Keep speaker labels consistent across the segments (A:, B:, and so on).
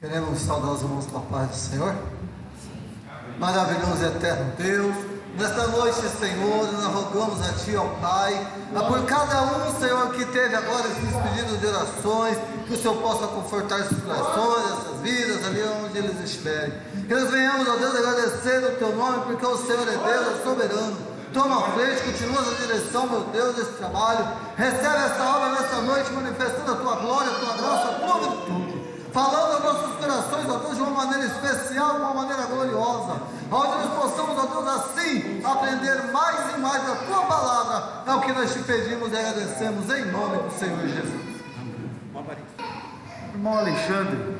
A: Queremos saudar os irmãos com a paz do Senhor. Maravilhoso e eterno Deus, nesta noite, Senhor, nós rogamos a Ti, ó Pai, por cada um, Senhor, que teve agora esses pedidos de orações, que o Senhor possa confortar esses corações, essas vidas, ali onde eles estiverem. Que nós venhamos, ó Deus, agradecer o Teu nome, porque o Senhor é Deus, é soberano. Toma a frente, continua na direção, meu Deus, desse trabalho. Recebe esta obra nesta noite, manifestando a Tua glória, a Tua graça, a Tua virtude. Falando aos nossos corações, ó Deus, de uma maneira especial, de uma maneira gloriosa. Onde nós possamos, ó Deus, assim, aprender mais e mais da Tua palavra. É o que nós te pedimos e agradecemos em nome do Senhor Jesus.
B: Irmão Alexandre,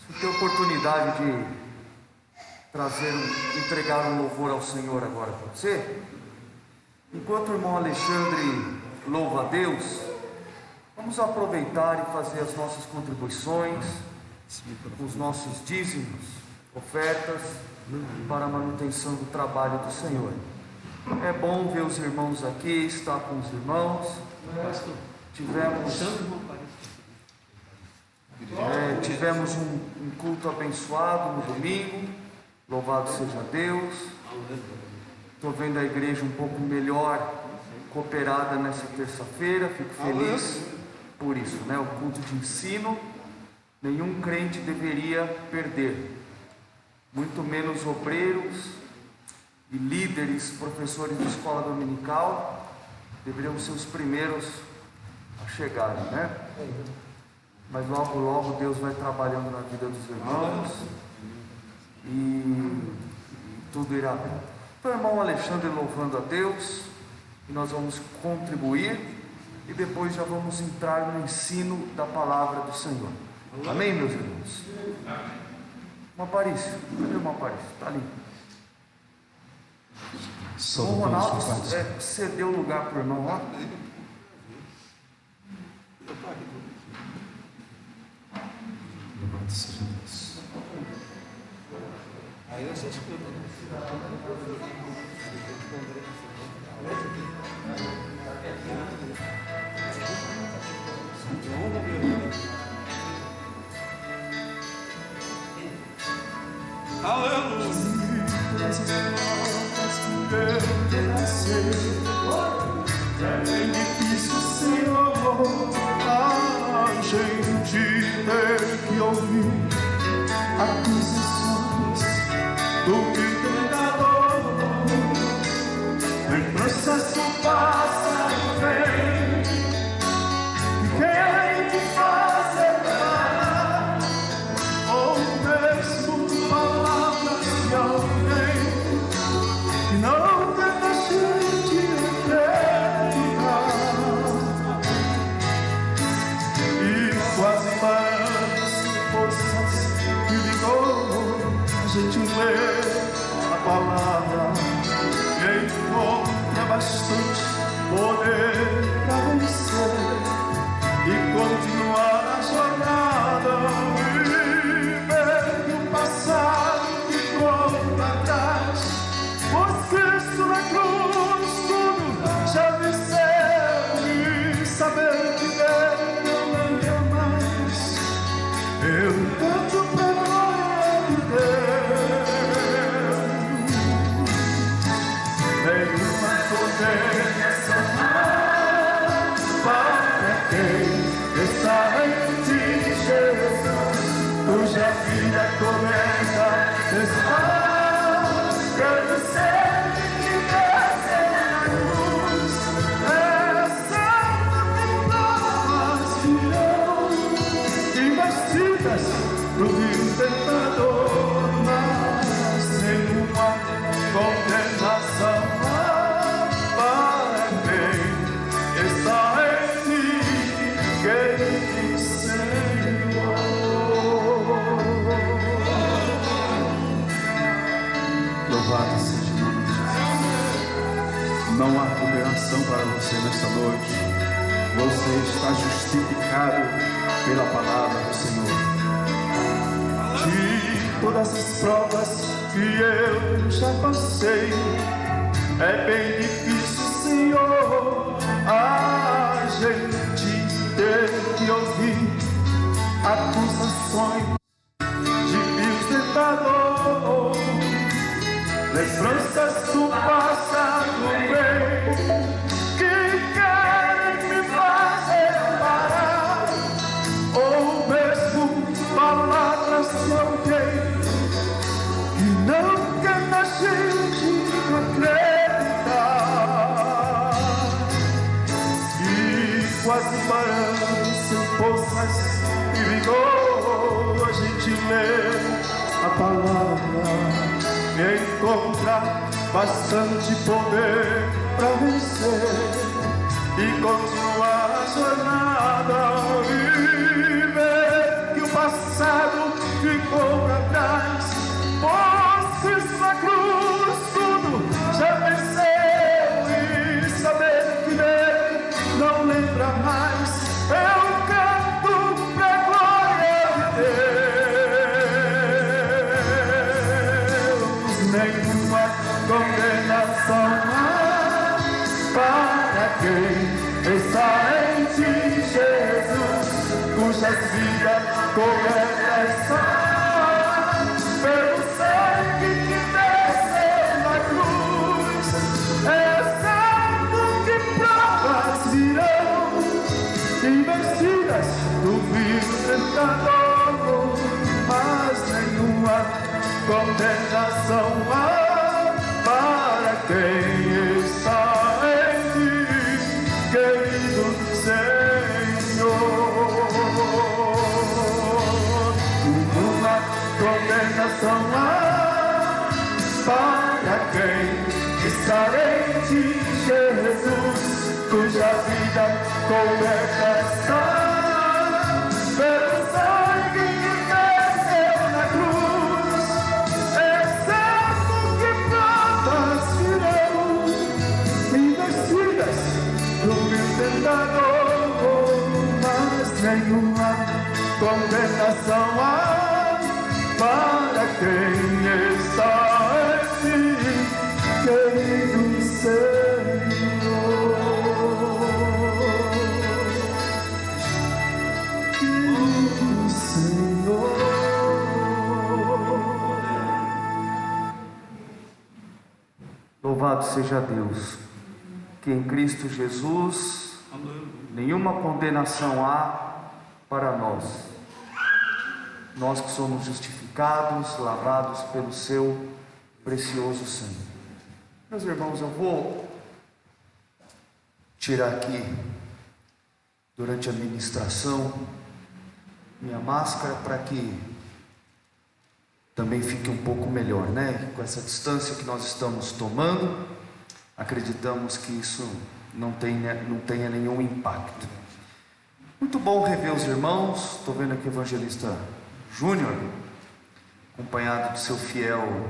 B: você tem a oportunidade de entregar um louvor ao Senhor agora para você. Enquanto o irmão Alexandre louva a Deus, vamos aproveitar e fazer as nossas contribuições, os nossos dízimos, ofertas, para a manutenção do trabalho do Senhor. É bom ver os irmãos aqui, estar com os irmãos. Tivemos um culto abençoado no domingo, louvado seja Deus. Estou vendo a igreja um pouco melhor cooperada nessa terça-feira, fico feliz por isso, né? O culto de ensino, nenhum crente deveria perder, muito menos obreiros e líderes, professores de escola dominical, deveriam ser os primeiros a chegarem, né? Mas logo, logo Deus vai trabalhando na vida dos irmãos e tudo irá bem. Então, irmão Alexandre louvando a Deus, e nós vamos contribuir e depois já vamos entrar no ensino da palavra do Senhor. Amém, meus irmãos? Uma Aparício, cadê uma Aparício? Está ali. O Ronaldo cedeu o lugar para o irmão lá.
C: Aí você escuta. Aleluia.
D: É bem difícil, Senhor, a gente ter que ouvir acusações do pecador. Em processo passa e vem, e querem te fazer parar, ou mesmo palavras de alguém que não tem deixado de acreditar. E quase parando sem forças e vigor, a gente lê a palavra e encontra bastante poder para vencer e continuar a jornada. E ver que o passado ficou para trás, pois Cristo na cruz tudo já venceu. E saber que Deus não ganha mais, eu canto pra glória de Deus. Nenhuma condenação para quem está em ti, Jesus, cuja vida começa a estar. Quero ser que descer na cruz, essa palavras virão, investidas do tentador, mas nenhuma condenação para quem está em ti, quem diz Senhor. Louvado seja o nome de Jesus. Não há condenação para você nesta noite. Você está justificado pela palavra do Senhor. De todas as provas que eu já passei, é bem difícil, Senhor, a gente ter que ouvir acusações sonhos de fios tentador, lembranças do passado bem, que querem me fazer parar, ou mesmo palavras de alguém que não quer na gente acreditar. E quase parando sem forças e vigor, a gente lê a palavra e encontra bastante poder para vencer e continuar a jornada e ver que o passado ficou para trás. Postes na cruz, tudo já venceu e saber que dele não lembra mais. Eu canto pra glória de Deus. Nenhuma condenação há para quem está em ti, Jesus, cujas vidas cobertas são pelo sangue que desceu na cruz. É certo que provas virão, investidas do vivo tentador, mas nenhuma condenação há para quem está em ti, querido Senhor. Nenhuma condenação há para quem está em ti, Jesus, cuja vida coberta está pelo sangue que desceu na cruz. É certo que provas virão, investidas do vil tentador, mas nenhuma condenação há para quem está em ti, querido Senhor. Querido Senhor.
B: Louvado seja Deus, que em Cristo Jesus nenhuma condenação há para nós. Nós que somos justificados, lavados pelo seu precioso sangue. Meus irmãos, eu vou tirar aqui, durante a ministração, minha máscara para que também fique um pouco melhor, né? Com essa distância que nós estamos tomando, acreditamos que isso não tenha nenhum impacto. Muito bom rever os irmãos. Estou vendo aqui o evangelista Júnior, acompanhado do seu fiel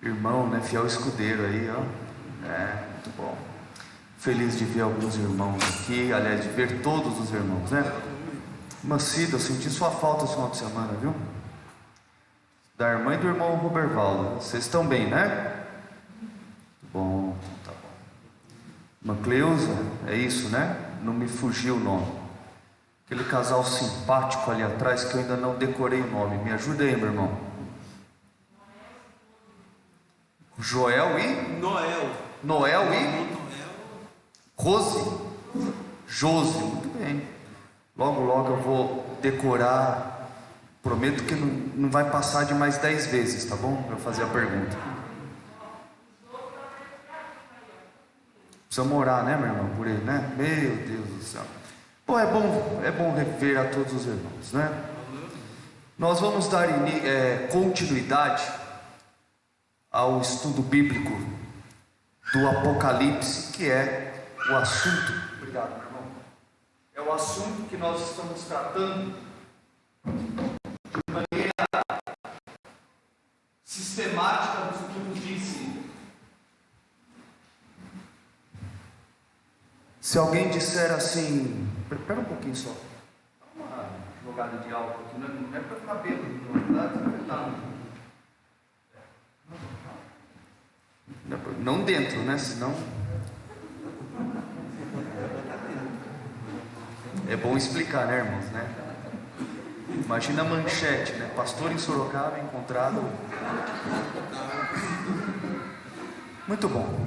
B: irmão, né? Fiel escudeiro aí, ó. Muito bom. Feliz de ver alguns irmãos aqui, aliás, de ver todos os irmãos, né? Mancida, eu senti sua falta esse final de semana, viu? Da irmã e do irmão Robervaldo. Vocês estão bem, né? Muito bom, tá bom. Irmã Cleusa, é isso, né? Não me fugiu o nome. Aquele casal simpático ali atrás que eu ainda não decorei o nome. Me ajuda aí, meu irmão. Joel e? Noel e? Rose? Josi, muito bem. Logo, logo eu vou decorar. Prometo que não vai passar de mais 10 vezes, tá bom? Para eu fazer a pergunta. Precisamos orar, né, meu irmão, por ele, né? Meu Deus do céu. Bom, é bom rever a todos os irmãos, né? Nós vamos dar continuidade ao estudo bíblico do Apocalipse, que é o assunto. Obrigado, meu irmão. É o assunto que nós estamos tratando de maneira sistemática nos estudos de ensino. Se alguém disser assim, espera um pouquinho só, dá uma jogada de álcool aqui, não é para ficar bêbado, na verdade, não dentro, né? Senão é bom explicar, né, irmãos, né? Imagina a manchete, né? Pastor em Sorocaba encontrado. Muito bom.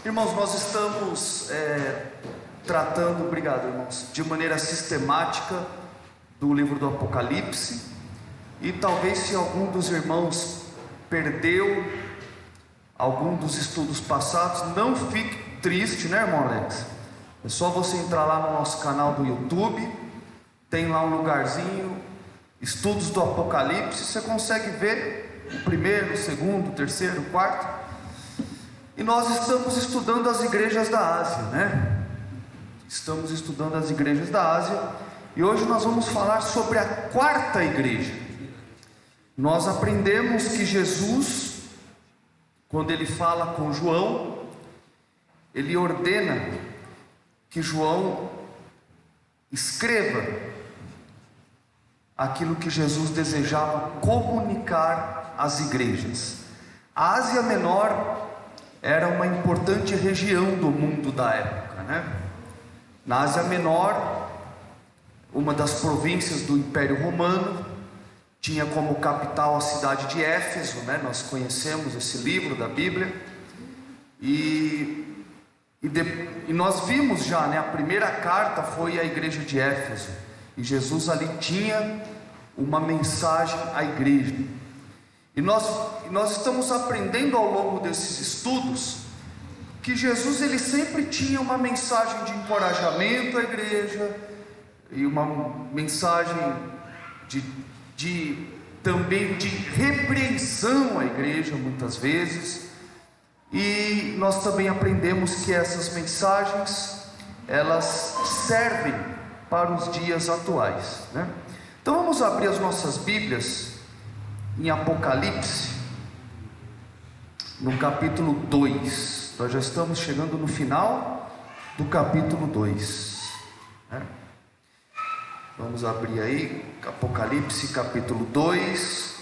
B: Irmãos, nós estamos tratando, obrigado irmãos, de maneira sistemática do livro do Apocalipse. E talvez se algum dos irmãos perdeu algum dos estudos passados, não fique triste, né, irmão Alex? É só você entrar lá no nosso canal do YouTube, tem lá um lugarzinho, estudos do Apocalipse, você consegue ver o primeiro, o segundo, o terceiro, o quarto. E nós estamos estudando as igrejas da Ásia, né? Estamos estudando as igrejas da Ásia, e hoje nós vamos falar sobre a quarta igreja. Nós aprendemos que Jesus, quando ele fala com João, ele ordena que João escreva aquilo que Jesus desejava comunicar às igrejas. A Ásia Menor era uma importante região do mundo da época, né? Na Ásia Menor, uma das províncias do Império Romano, tinha como capital a cidade de Éfeso, né? Nós conhecemos esse livro da Bíblia, e nós vimos já, né? A primeira carta foi à igreja de Éfeso, e Jesus ali tinha uma mensagem à igreja. E nós estamos aprendendo ao longo desses estudos que Jesus ele sempre tinha uma mensagem de encorajamento à igreja e uma mensagem também de repreensão à igreja muitas vezes. E nós também aprendemos que essas mensagens elas servem para os dias atuais, né? Então vamos abrir as nossas Bíblias em Apocalipse, no capítulo 2. Nós já estamos chegando no final do capítulo 2, né? Vamos abrir aí, Apocalipse capítulo 2.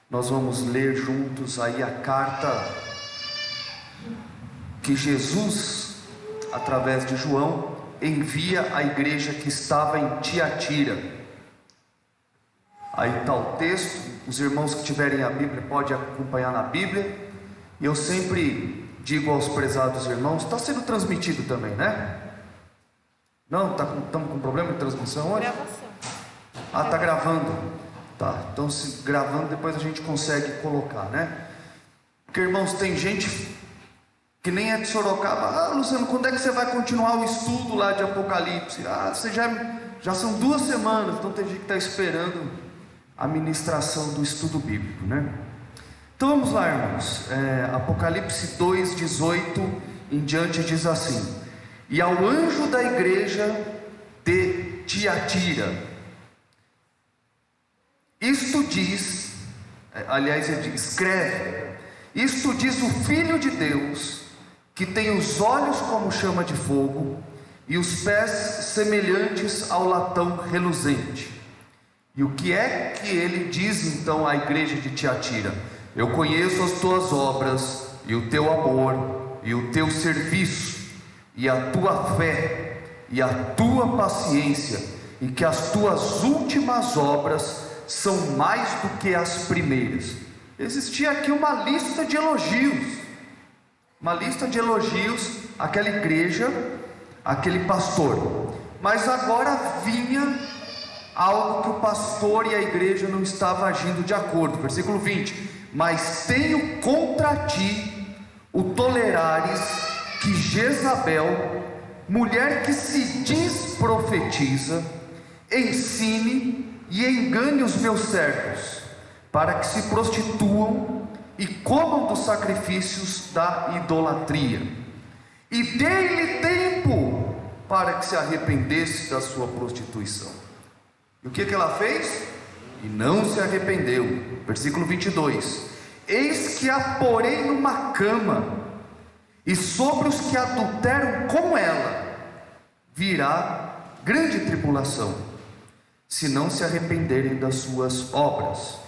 B: Nós vamos ler juntos aí a carta que Jesus, através de João, envia à igreja que estava em Tiatira. Aí está o texto, os irmãos que tiverem a Bíblia podem acompanhar na Bíblia. E eu sempre digo aos prezados irmãos, está sendo transmitido também, né? Não? Estamos com problema de transmissão hoje?
E: Gravação.
B: Ah, está gravando. Tá, então se gravando depois a gente consegue colocar, né? Porque irmãos, tem gente que nem é de Sorocaba. Ah, Luciano, quando é que você vai continuar o estudo lá de Apocalipse? Ah, você já são 2 semanas, então tem gente que está esperando a ministração do estudo bíblico, né? Então vamos lá, irmãos. Apocalipse 2:18 em diante diz assim: e ao anjo da igreja de Tiatira, isto diz, aliás, ele escreve: isto diz o Filho de Deus, que tem os olhos como chama de fogo e os pés semelhantes ao latão reluzente. E o que é que ele diz então à igreja de Tiatira? Eu conheço as tuas obras, e o teu amor, e o teu serviço, e a tua fé, e a tua paciência, e que as tuas últimas obras são mais do que as primeiras. Existia aqui uma lista de elogios, àquela igreja, aquele pastor. Mas agora vinha algo que o pastor e a igreja não estavam agindo de acordo. Versículo 20: mas tenho contra ti o tolerares que Jezabel, mulher que se diz profetiza, ensine e engane os meus servos, para que se prostituam e comam dos sacrifícios da idolatria, e dei-lhe tempo para que se arrependesse da sua prostituição. E o que ela fez? E não se arrependeu. Versículo 22: eis que a porei numa cama, e sobre os que adulteram com ela virá grande tribulação, se não se arrependerem das suas obras.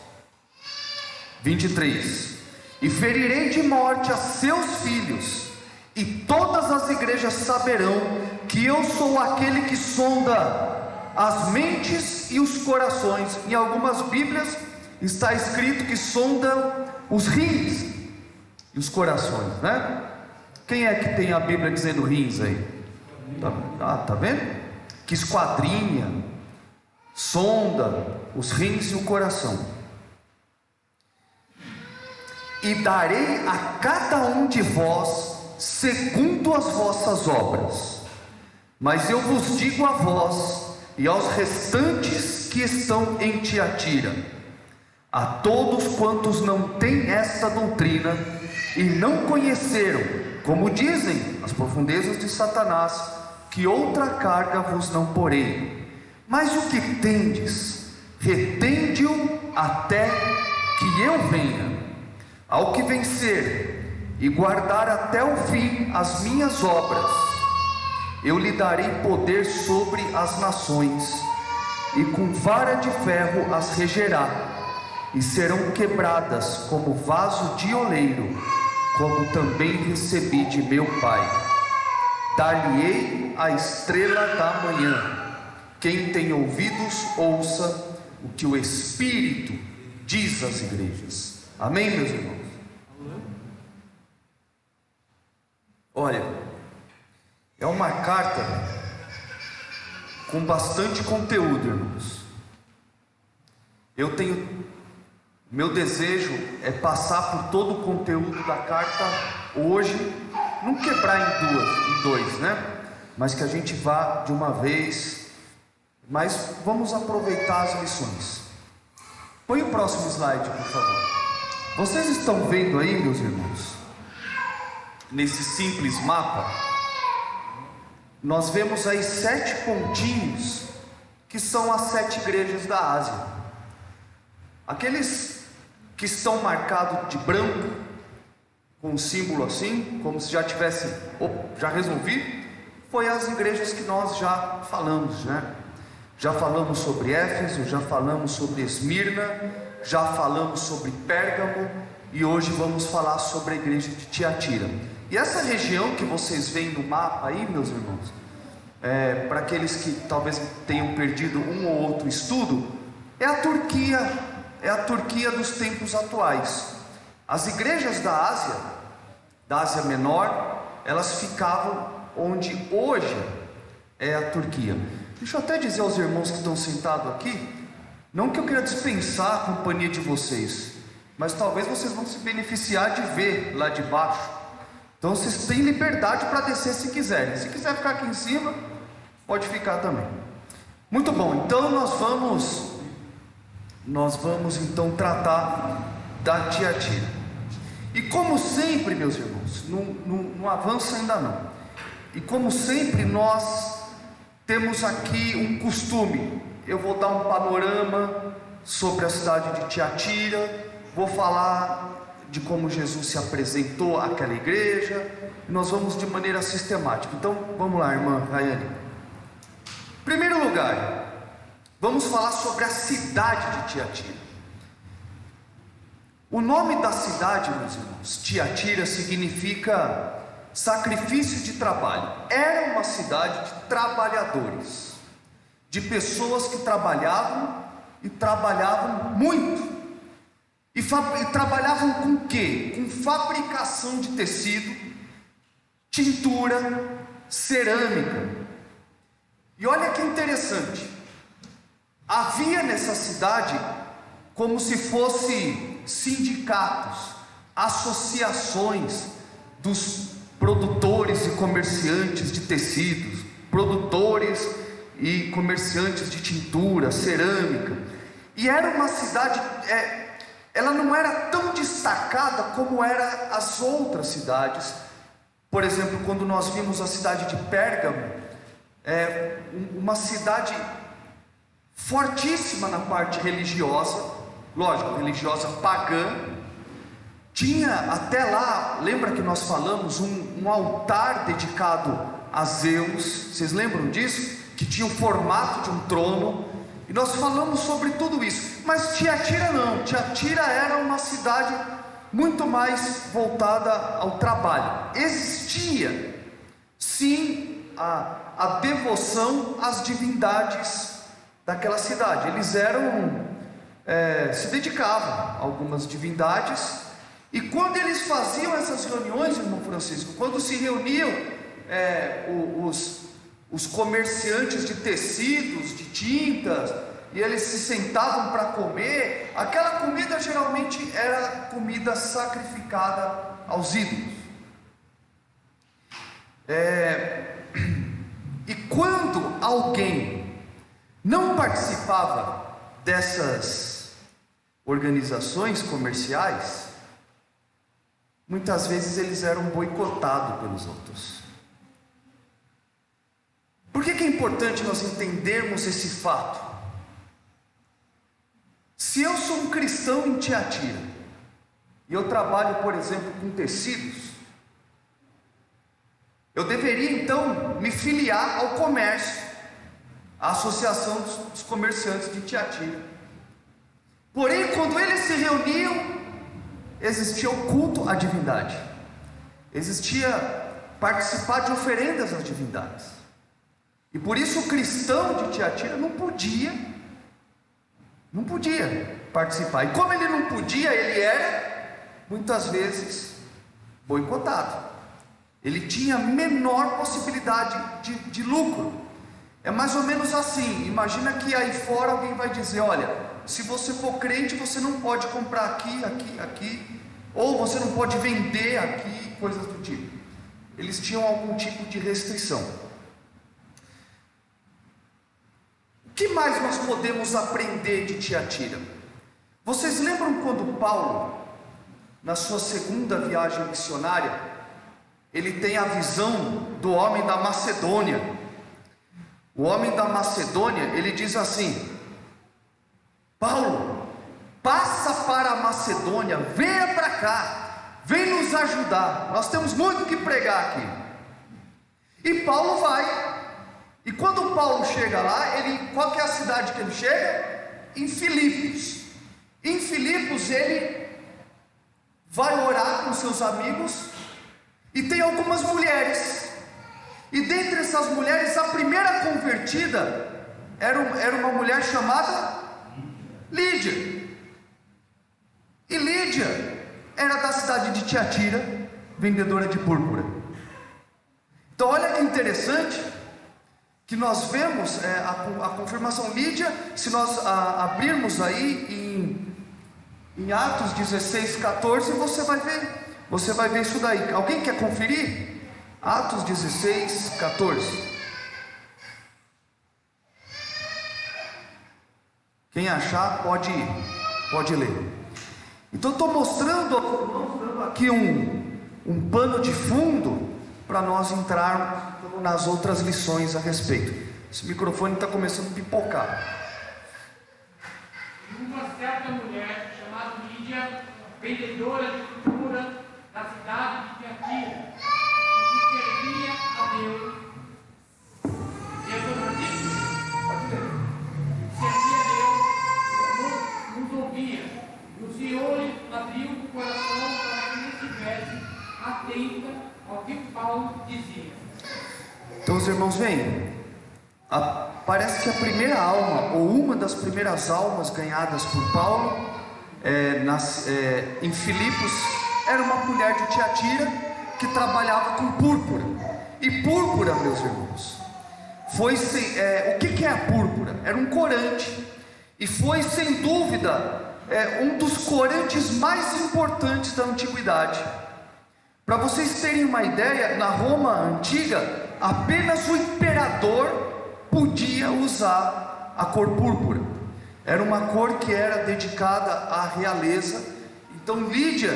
B: 23: e ferirei de morte a seus filhos, e todas as igrejas saberão que eu sou aquele que sonda as mentes e os corações. Em algumas Bíblias está escrito que sonda os rins e os corações, né? Quem é que tem a Bíblia dizendo rins aí? Tá vendo? Que esquadrinha, sonda os rins e o coração. E darei a cada um de vós segundo as vossas obras. Mas eu vos digo a vós e aos restantes que estão em Tiatira, a todos quantos não têm esta doutrina e não conheceram, como dizem as profundezas de Satanás, que outra carga vos não porei, mas o que tendes, retende-o até que eu venha. Ao que vencer e guardar até o fim as minhas obras, eu lhe darei poder sobre as nações, e com vara de ferro as regerá, e serão quebradas como vaso de oleiro, como também recebi de meu Pai. Dar-lhe-ei a estrela da manhã. Quem tem ouvidos, ouça o que o Espírito diz às igrejas. Amém, meus irmãos? Olha, é uma carta com bastante conteúdo, irmãos. Meu desejo é passar por todo o conteúdo da carta hoje, não quebrar em dois, né? Mas que a gente vá de uma vez. Mas vamos aproveitar as lições. Põe o próximo slide, por favor. Vocês estão vendo aí, meus irmãos, nesse simples mapa, nós vemos aí 7 pontinhos, que são as 7 igrejas da Ásia. Aqueles que estão marcados de branco, com um símbolo assim, como se já tivesse, já resolvi, foi as igrejas que nós já falamos, né? Já falamos sobre Éfeso, já falamos sobre Esmirna, já falamos sobre Pérgamo, e hoje vamos falar sobre a igreja de Tiatira. E essa região que vocês veem no mapa aí, meus irmãos, para aqueles que talvez tenham perdido um ou outro estudo, é a Turquia dos tempos atuais. As igrejas da Ásia Menor, elas ficavam onde hoje é a Turquia. Deixa eu até dizer aos irmãos que estão sentados aqui, não que eu queira dispensar a companhia de vocês, mas talvez vocês vão se beneficiar de ver lá de baixo. Então vocês têm liberdade para descer se quiserem. Se quiser ficar aqui em cima, pode ficar também. Muito bom, então nós vamos então tratar da Tiatira. E como sempre, meus irmãos, não avança ainda não. E como sempre, nós temos aqui um costume. Eu vou dar um panorama sobre a cidade de Tiatira, vou falar de como Jesus se apresentou àquela igreja, e nós vamos de maneira sistemática. Então, vamos lá, irmã Rayane. Em primeiro lugar, vamos falar sobre a cidade de Tiatira. O nome da cidade, meus irmãos, Tiatira, significa sacrifício de trabalho. Era uma cidade de trabalhadores, de pessoas que trabalhavam e trabalhavam muito. E trabalhavam com o quê? Com fabricação de tecido, tintura, cerâmica. E olha que interessante, havia nessa cidade como se fosse sindicatos, associações dos produtores e comerciantes de tecidos, produtores e comerciantes de tintura, cerâmica. E era uma cidade, ela não era tão destacada como eram as outras cidades. Por exemplo, quando nós vimos a cidade de Pérgamo, uma cidade fortíssima na parte religiosa, lógico, religiosa pagã. Tinha até lá, lembra que nós falamos, um altar dedicado a Zeus, vocês lembram disso? Que tinha o formato de um trono, e nós falamos sobre tudo isso. Mas Tiatira não, Tiatira era uma cidade muito mais voltada ao trabalho. Existia sim a devoção às divindades daquela cidade. Eles se dedicavam a algumas divindades, e quando eles faziam essas reuniões, irmão Francisco, quando se reuniam os comerciantes de tecidos, de tintas, e eles se sentavam para comer, aquela comida geralmente era comida sacrificada aos ídolos. E quando alguém não participava dessas organizações comerciais, muitas vezes eles eram boicotados pelos outros. Por que é importante nós entendermos esse fato? Se eu sou um cristão em Tiatira, e eu trabalho, por exemplo, com tecidos, eu deveria então me filiar ao comércio, à Associação dos Comerciantes de Tiatira. Porém, quando eles se reuniam, existia o culto à divindade, existia participar de oferendas às divindades, e por isso o cristão de Tiatira não podia participar, e como ele não podia, ele era muitas vezes boicotado, ele tinha menor possibilidade de lucro. É mais ou menos assim, imagina que aí fora alguém vai dizer: olha, se você for crente, você não pode comprar aqui, ou você não pode vender aqui, coisas do tipo. Eles tinham algum tipo de restrição. O que mais nós podemos aprender de Tiatira? Vocês lembram quando Paulo, na sua segunda viagem missionária, ele tem a visão do homem da Macedônia? O homem da Macedônia, ele diz assim: Paulo, passa para a Macedônia, venha para cá, vem nos ajudar, nós temos muito que pregar aqui. E Paulo vai, e quando Paulo chega lá, qual que é a cidade que ele chega? Em Filipos. Em Filipos ele vai orar com seus amigos, e tem algumas mulheres, e dentre essas mulheres, a primeira convertida era uma mulher chamada Lídia. E Lídia era da cidade de Tiatira, vendedora de púrpura. Então olha que interessante, que nós vemos a confirmação. Lídia, se nós abrirmos aí em Atos 16, 14, você vai ver isso daí. Alguém quer conferir? Atos 16, 14. Quem achar pode ler. Então estou mostrando aqui um pano de fundo para nós entrarmos nas outras lições a respeito. Esse microfone está começando a pipocar.
E: Uma certa mulher chamada Lídia, vendedora de púrpura da cidade de Tiatira, que servia a Deus. Servia a Deus, nos ouvia, e o Senhor abriu o coração para que ele estivesse atenta ao que Paulo dizia.
B: Então os irmãos veem, parece que a primeira alma, ou uma das primeiras almas ganhadas por Paulo em Filipos, era uma mulher de Tiatira que trabalhava com púrpura. E púrpura, meus irmãos, o que é a púrpura? Era um corante, e foi sem dúvida um dos corantes mais importantes da antiguidade. Para vocês terem uma ideia, na Roma antiga, apenas o imperador podia usar a cor púrpura. Era uma cor que era dedicada à realeza. Então Lídia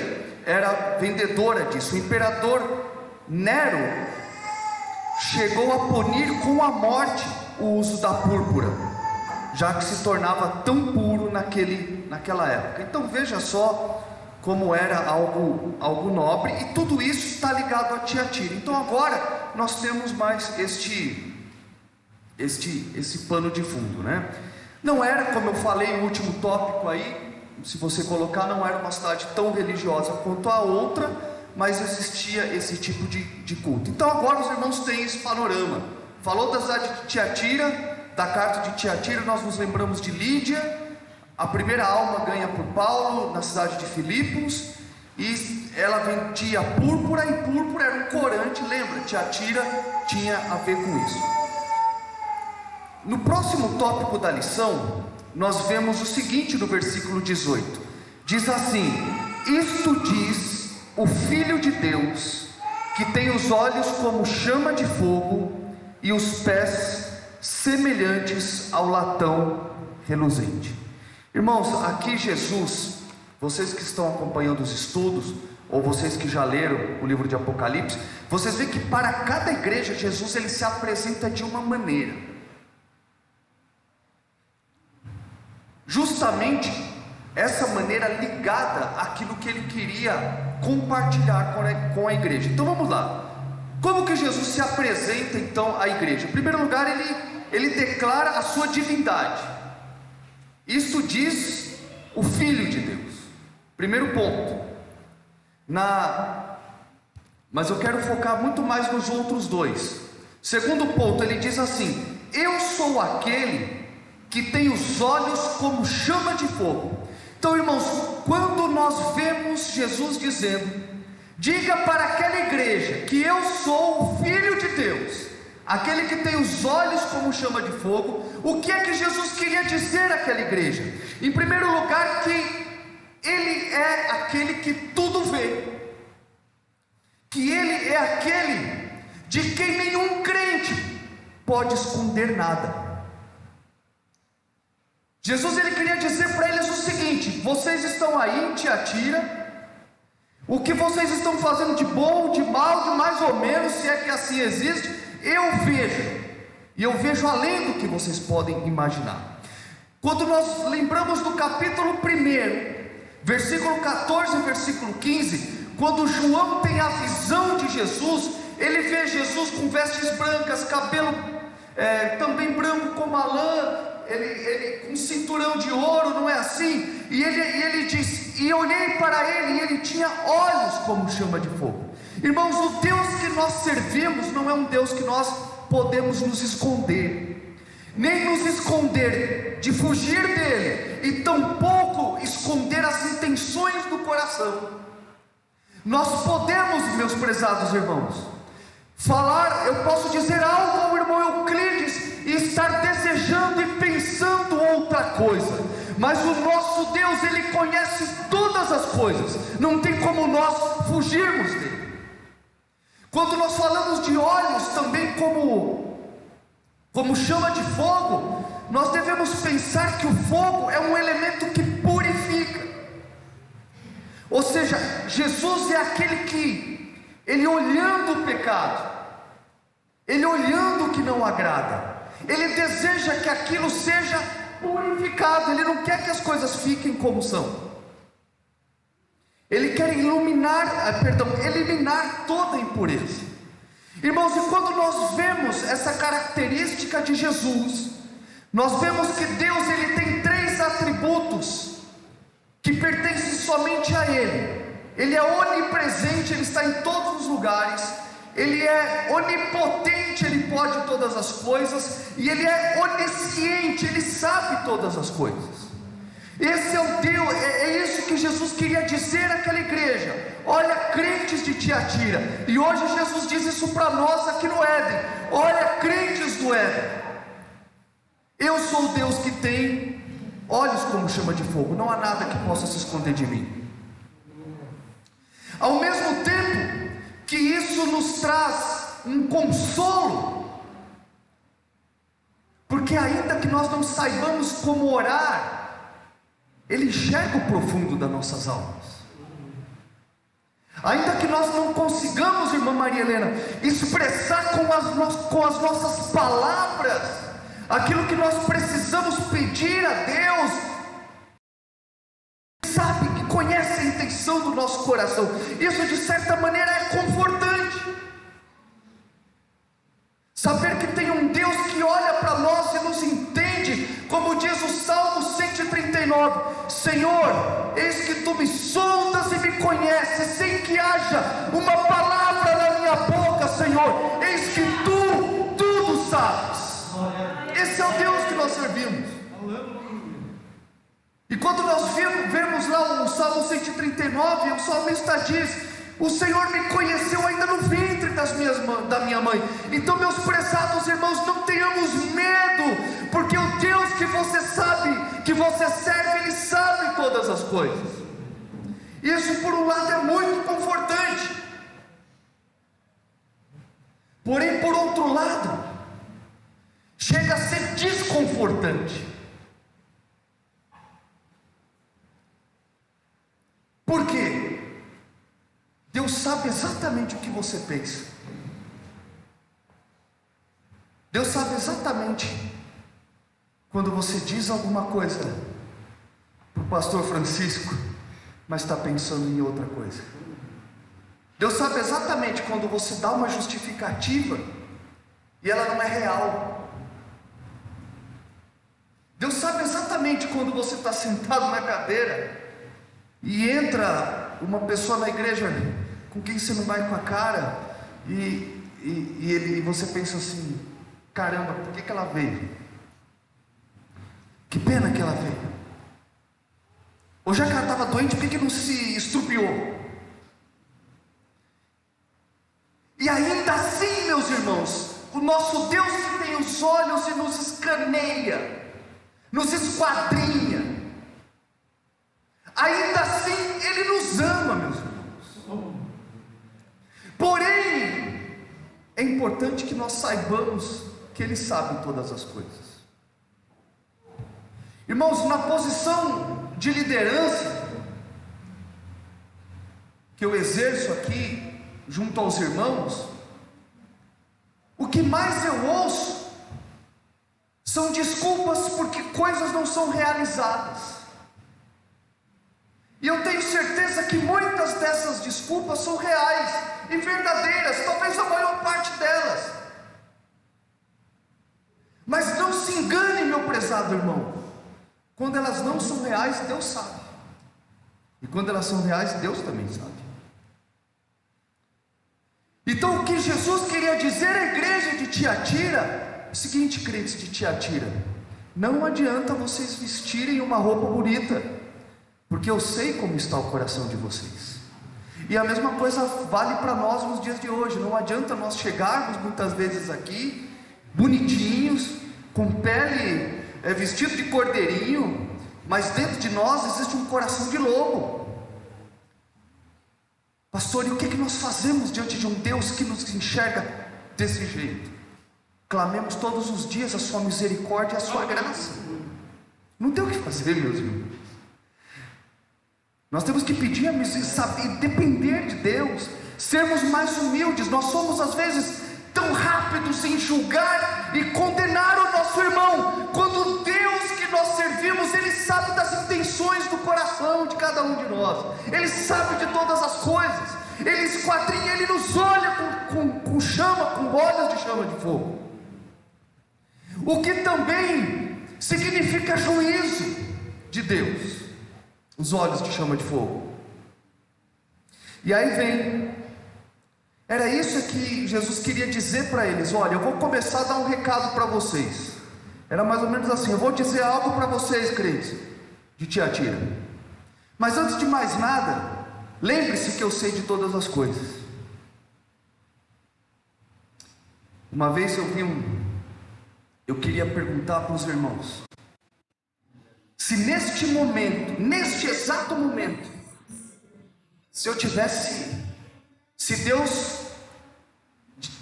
B: era vendedora disso. O imperador Nero chegou a punir com a morte o uso da púrpura, já que se tornava tão puro naquela época. Então veja só como era algo nobre, e tudo isso está ligado a Tiatira. Então agora nós temos mais esse pano de fundo, né? Não era, como eu falei, o último tópico aí, se você colocar, não era uma cidade tão religiosa quanto a outra, mas existia esse tipo de culto. Então agora os irmãos têm esse panorama. Falou da cidade de Tiatira, da carta de Tiatira, nós nos lembramos de Lídia, a primeira alma ganha por Paulo na cidade de Filipos, e ela vendia púrpura, e púrpura era um corante, lembra? Tiatira tinha a ver com isso. No próximo tópico da lição, nós vemos o seguinte no versículo 18: diz assim: isto diz o Filho de Deus, que tem os olhos como chama de fogo e os pés semelhantes ao latão reluzente. Irmãos, aqui Jesus, vocês que estão acompanhando os estudos, ou vocês que já leram o livro de Apocalipse, vocês veem que para cada igreja Jesus ele se apresenta de uma maneira. Justamente essa maneira ligada àquilo que ele queria compartilhar com a igreja. Então vamos lá. Como que Jesus se apresenta então à igreja? Em primeiro lugar, ele declara a sua divindade. Isto diz o Filho de Deus. Primeiro ponto. Mas eu quero focar muito mais nos outros dois. Segundo ponto, ele diz assim: eu sou aquele que tem os olhos como chama de fogo. Então, irmãos, quando nós vemos Jesus dizendo: diga para aquela igreja que eu sou o Filho de Deus, aquele que tem os olhos como chama de fogo, o que é que Jesus queria dizer àquela igreja? Em primeiro lugar, que ele é aquele que tudo vê, que ele é aquele de quem nenhum crente pode esconder nada. Jesus ele queria dizer para eles o seguinte: vocês estão aí em Tiatira, o que vocês estão fazendo de bom, de mal, de mais ou menos, se é que assim existe, eu vejo, e eu vejo além do que vocês podem imaginar. Quando nós lembramos do capítulo 1, versículo 14 e versículo 15, quando João tem a visão de Jesus, ele vê Jesus com vestes brancas, cabelo também branco como a lã, ele com cinturão de ouro, não é assim? E ele diz: e olhei para ele, e ele tinha olhos como chama de fogo. Irmãos, o Deus que nós servimos não é um Deus que nós podemos nos esconder, nem nos esconder de fugir dele, e tampouco esconder as intenções do coração. Nós podemos, meus prezados irmãos, falar, eu posso dizer algo ao irmão Euclides e estar desejando e pensando outra coisa, mas o nosso Deus, ele conhece todas as coisas, não tem como nós fugirmos dele. Quando nós falamos de olhos também como chama de fogo, nós devemos pensar que o fogo é um elemento que purifica. Ou seja, Jesus é aquele que, ele olhando o pecado, ele olhando o que não agrada, ele deseja que aquilo seja purificado, ele não quer que as coisas fiquem como são. Ele quer eliminar toda a impureza. Irmãos, e quando nós vemos essa característica de Jesus, nós vemos que Deus ele tem 3 atributos que pertencem somente a Ele. Ele é onipresente, Ele está em todos os lugares. Ele é onipotente, Ele pode todas as coisas. E Ele é onisciente, Ele sabe todas as coisas. Esse é o Deus, é isso que Jesus queria dizer àquela igreja. Olha, crentes de Tiatira, e hoje Jesus diz isso para nós aqui no Éden. Olha, crentes do Éden, eu sou o Deus que tem olhos como chama de fogo, não há nada que possa se esconder de mim. Ao mesmo tempo que isso nos traz um consolo, porque ainda que nós não saibamos como orar, Ele enxerga o profundo das nossas almas. Ainda que nós não consigamos, irmã Maria Helena, expressar com as nossas palavras aquilo que nós precisamos pedir a Deus, sabe que conhece a intenção do nosso coração. Isso de certa maneira é confortante. Saber que tem um Deus que olha para nós e nos entende, como diz o Salmo 139: Senhor, eis que tu me sondas e me conheces, sem que haja uma palavra na minha boca, Senhor, eis que tu tudo sabes. Esse é o Deus
F: nós servimos. E quando nós vemos lá o Salmo 139, o salmista diz: o Senhor me conheceu ainda no ventre da minha mãe. Então, meus prezados irmãos, não tenhamos medo, porque o Deus que você sabe, que você serve, Ele sabe todas as coisas. Isso por um lado é muito confortante. Porém, por outro lado, chega a ser desconfortante. Por quê? Deus sabe exatamente o que você pensa. Deus sabe exatamente quando você diz alguma coisa para o pastor Francisco, mas está pensando em outra coisa. Deus sabe exatamente quando você dá uma justificativa e ela não é real. Deus sabe exatamente quando você está sentado na cadeira e entra uma pessoa na igreja com quem você não vai com a cara e você pensa assim: caramba, por que ela veio? Que pena que ela veio. Ou já que ela estava doente, por que não se estrupiou? E ainda assim, meus irmãos, o nosso Deus que tem os olhos e nos escaneia, nos esquadrinha, ainda assim Ele nos ama, meus irmãos. Porém, é importante que nós saibamos que Ele sabe todas as coisas. Irmãos, na posição de liderança que eu exerço aqui junto aos irmãos, o que mais eu ouço são desculpas porque coisas não são realizadas. E eu tenho certeza que muitas dessas desculpas são reais e verdadeiras, talvez a maior parte delas. Mas não se engane, meu prezado irmão, quando elas não são reais, Deus sabe. E quando elas são reais, Deus também sabe. Então o que Jesus queria dizer à igreja de Tiatira é o seguinte: crentes de Tiatira, não adianta vocês vestirem uma roupa bonita, porque eu sei como está o coração de vocês. E a mesma coisa vale para nós nos dias de hoje. Não adianta nós chegarmos muitas vezes aqui bonitinhos, com pele vestido de cordeirinho, mas dentro de nós existe um coração de lobo. Pastor, e o que nós fazemos diante de um Deus que nos enxerga desse jeito? Clamemos todos os dias a sua misericórdia e a sua graça. Não tem o que fazer, meus irmãos. Nós temos que pedir a misericórdia e depender de Deus, sermos mais humildes. Nós somos às vezes tão rápidos em julgar e condenar o nosso irmão, quando o Deus que nós servimos, Ele sabe das intenções do coração de cada um de nós, Ele sabe de todas as coisas, Ele esquadrinha, Ele nos olha com chama, com olhos de chama de fogo, o que também significa juízo de Deus, os olhos de chama de fogo. E aí vem, era isso que Jesus queria dizer para eles: olha, eu vou começar a dar um recado para vocês. Era mais ou menos assim: eu vou dizer algo para vocês, crentes de Tiatira, mas antes de mais nada, lembre-se que eu sei de todas as coisas. Uma vez eu queria perguntar para os irmãos, se neste momento, neste exato momento, se Deus falasse assim: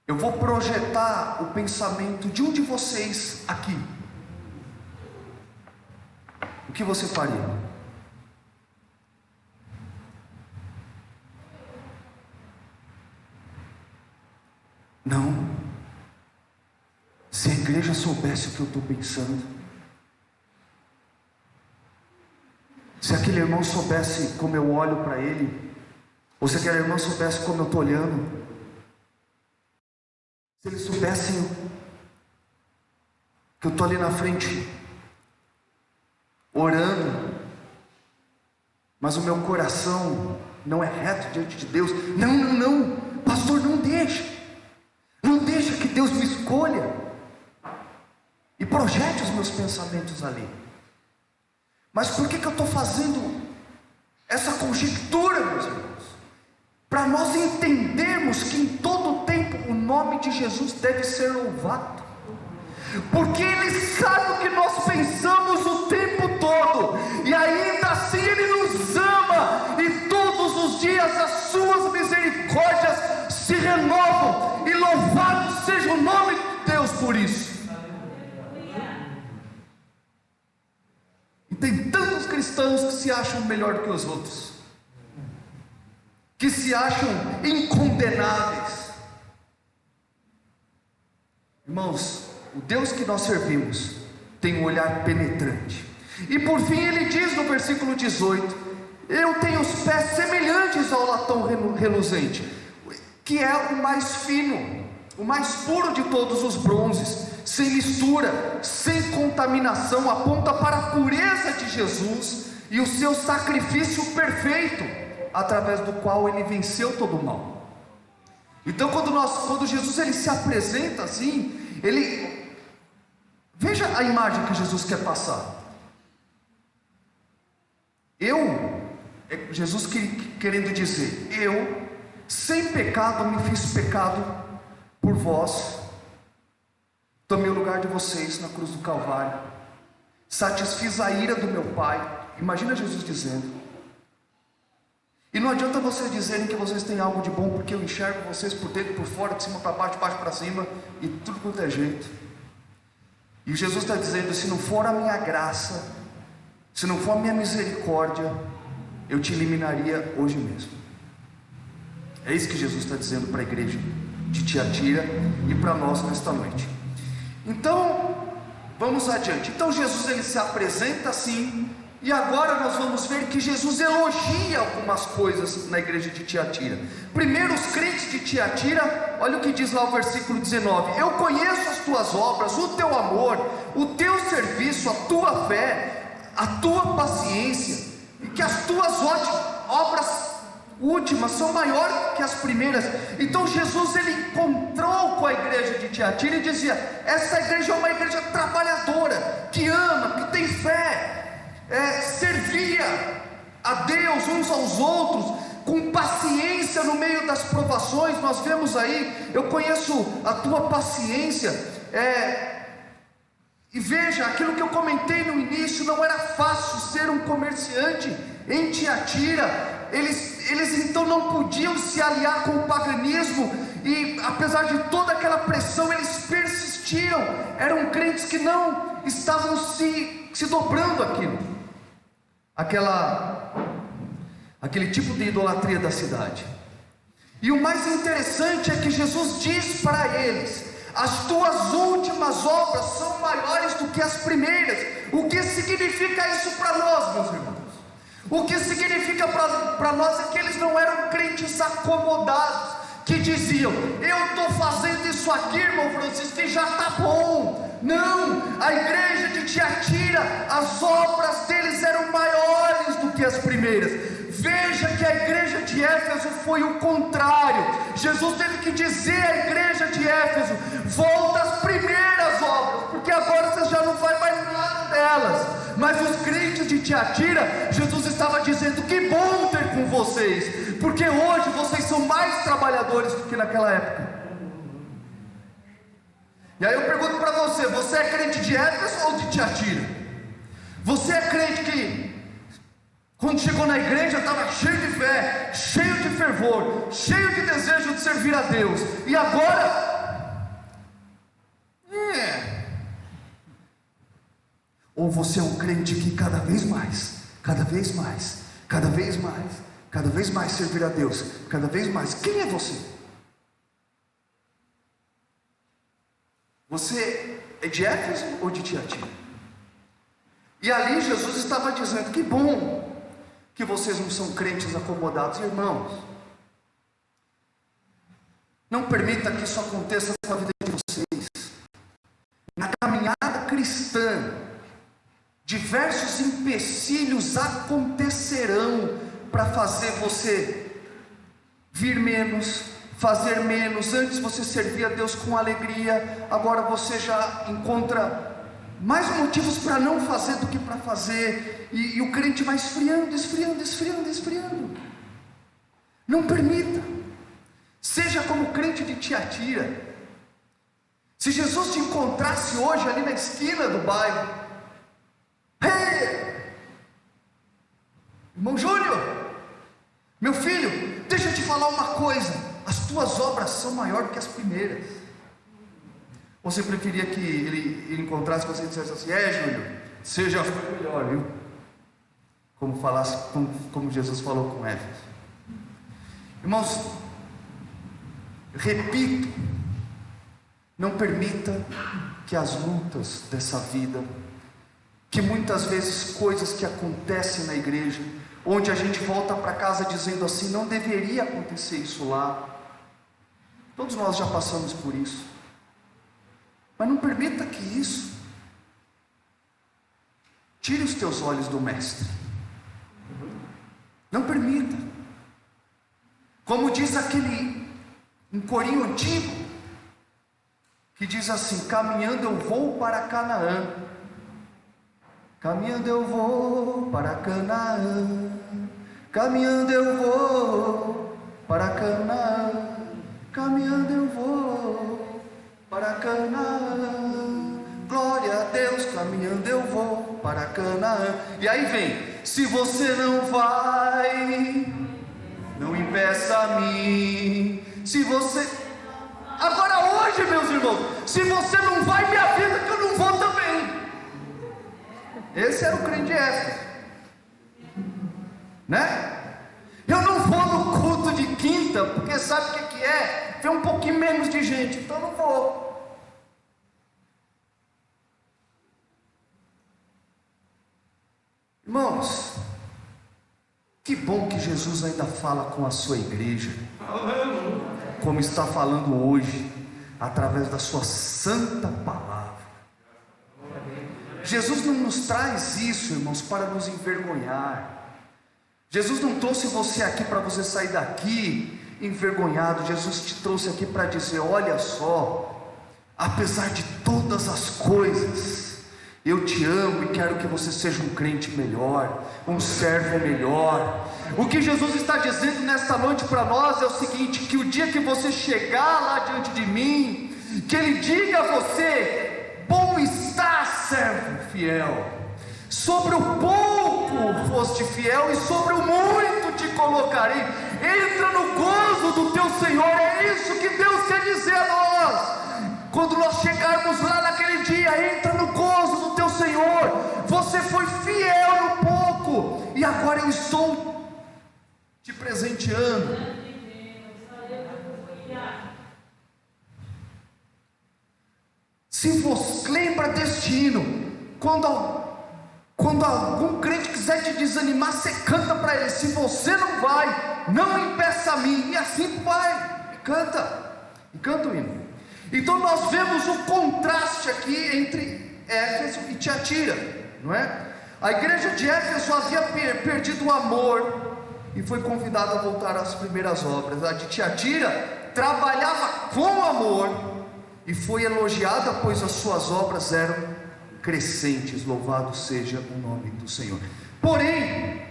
F: eu vou projetar o pensamento de um de vocês aqui, o que você faria? Não. Se a igreja soubesse o que eu estou pensando, se aquele irmão soubesse como eu olho para ele, ou se aquele irmão soubesse como eu estou olhando, se eles soubessem que eu estou ali na frente orando, mas o meu coração não é reto diante de Deus. Não, pastor, não deixa que Deus me escolha. e projete os meus pensamentos ali. Mas por que eu estou fazendo essa conjectura, meus irmãos? Para nós entendermos que em todo tempo o nome de Jesus deve ser louvado, porque Ele sabe o que nós pensamos o tempo todo, e ainda assim Ele nos ama, e todos os dias as suas misericórdias se renovam, e louvado seja o nome de Deus por isso. E tem tantos cristãos que se acham melhor do que os outros, que se acham incondenáveis. Irmãos, o Deus que nós servimos tem um olhar penetrante. E por fim ele diz no versículo 18: eu tenho os pés semelhantes ao latão reluzente, que é o mais fino, o mais puro de todos os bronzes, sem mistura, sem contaminação, aponta para a pureza de Jesus e o seu sacrifício perfeito, através do qual ele venceu todo o mal. Então quando Jesus ele se apresenta assim, veja a imagem que Jesus quer passar. Jesus querendo dizer, eu, sem pecado, me fiz pecado por vós, tomei o lugar de vocês na cruz do Calvário, satisfiz a ira do meu Pai. Imagina Jesus dizendo. E não adianta vocês dizerem que vocês têm algo de bom, porque eu enxergo vocês por dentro, por fora, de cima para baixo, de baixo para cima, e tudo quanto é jeito. E Jesus está dizendo, se não for a minha graça, se não for a minha misericórdia, eu te eliminaria hoje mesmo. É isso que Jesus está dizendo para a igreja de Tiatira e para nós nesta noite. Então, vamos adiante. Então Jesus ele se apresenta assim, e agora nós vamos ver que Jesus elogia algumas coisas na igreja de Tiatira. Primeiro, os crentes de Tiatira, olha o que diz lá o versículo 19: eu conheço as tuas obras, o teu amor, o teu serviço, a tua fé, a tua paciência, e que as tuas obras últimas são maiores que as primeiras. Então Jesus ele encontrou com a igreja de Tiatira e dizia: essa igreja é uma igreja trabalhadora, que ama, que tem fé, servia a Deus uns aos outros, com paciência no meio das provações. Nós vemos aí, eu conheço a tua paciência, e veja, aquilo que eu comentei no início, não era fácil ser um comerciante em Tiatira. Eles então não podiam se aliar com o paganismo, e apesar de toda aquela pressão, eles persistiram. Eram crentes que não estavam se dobrando aquele tipo de idolatria da cidade. E o mais interessante é que Jesus diz para eles: as tuas últimas obras são maiores do que as primeiras. O que significa isso para nós, meus irmãos? O que significa para nós é que eles não eram crentes acomodados, que diziam: eu estou fazendo isso aqui, irmão Francisco, e já está bom. Não, a igreja de Tiatira, as obras deles eram maiores do que as primeiras. Veja que a igreja de Éfeso foi o contrário. Jesus teve que dizer à igreja de Éfeso: volta às primeiras obras, porque agora você já não vai mais nada delas. Mas os crentes de Tiatira, Jesus estava dizendo: que bom ter com vocês, porque hoje vocês são mais trabalhadores do que naquela época. E aí eu pergunto para você: você é crente de Éfeso ou de Tiatira? Você é crente que quando chegou na igreja estava cheio de fé, cheio de fervor, cheio de desejo de servir a Deus, e agora ou você é um crente que cada vez mais servir a Deus, cada vez mais? Quem é você? Você é de Éfeso ou de Tiatira? E ali Jesus estava dizendo: que bom que vocês não são crentes acomodados. Irmãos, não permita que isso aconteça com a vida de vocês. Na caminhada cristã, diversos empecilhos acontecerão para fazer você vir menos, fazer menos. Antes você servia a Deus com alegria, agora você já encontra mais motivos para não fazer do que para fazer, e o crente vai esfriando. Não permita. Seja como o crente de Tiatira. Se Jesus te encontrasse hoje ali na esquina do bairro, hey, irmão Júnior, meu filho, deixa eu te falar uma coisa, as tuas obras são maiores do que as primeiras. Ou você preferia que ele encontrasse você e dissesse assim: Júnior, você já foi melhor, viu? Como Jesus falou com Éfeso. Irmãos, repito, não permita que as lutas dessa vida, que muitas vezes coisas que acontecem na igreja, onde a gente volta para casa dizendo assim: não deveria acontecer isso lá. Todos nós já passamos por isso. Mas não permita que isso tire os teus olhos do Mestre. Não permita. Como diz um corinho antigo, que diz assim: caminhando eu vou para Canaã. Caminhando eu vou para Canaã. Caminhando eu vou para Canaã. Caminhando eu vou para Canaã. Glória a Deus, caminhando eu vou para Canaã. E aí vem: se você não vai, não impeça a mim. Se você... Agora hoje, meus irmãos, se você não vai, me avisa que eu não vou também. Esse era o crente de Éfeso, né? Eu não vou no culto de quinta, porque sabe o que é? Tem um pouquinho menos de gente, então eu não vou. Irmãos, que bom que Jesus ainda fala com a sua igreja, como está falando hoje, através da sua santa palavra. Jesus não nos traz isso, irmãos, para nos envergonhar. Jesus não trouxe você aqui para você sair daqui envergonhado. Jesus te trouxe aqui para dizer: olha só, apesar de todas as coisas, eu te amo e quero que você seja um crente melhor, um servo melhor. O que Jesus está dizendo nesta noite para nós é o seguinte: que o dia que você chegar lá diante de mim, que Ele diga a você: bom está, servo fiel, sobre o pouco foste fiel e sobre o muito te colocarei. Entra no gozo do teu Senhor. É isso que Deus quer dizer a nós. Quando nós chegarmos lá naquele dia, entra no gozo do teu Senhor. Você foi fiel no pouco, e agora eu estou te presenteando. Se você lembra deste hino, quando algum crente quiser te desanimar, você canta para ele: se você não vai, não impeça a mim. E assim vai, e canta o hino. Então nós vemos o contraste aqui entre Éfeso e Tiatira, não é? A igreja de Éfeso havia perdido o amor e foi convidada a voltar às primeiras obras. A de Tiatira trabalhava com amor e foi elogiada, pois as suas obras eram crescentes. Louvado seja o nome do Senhor. Porém,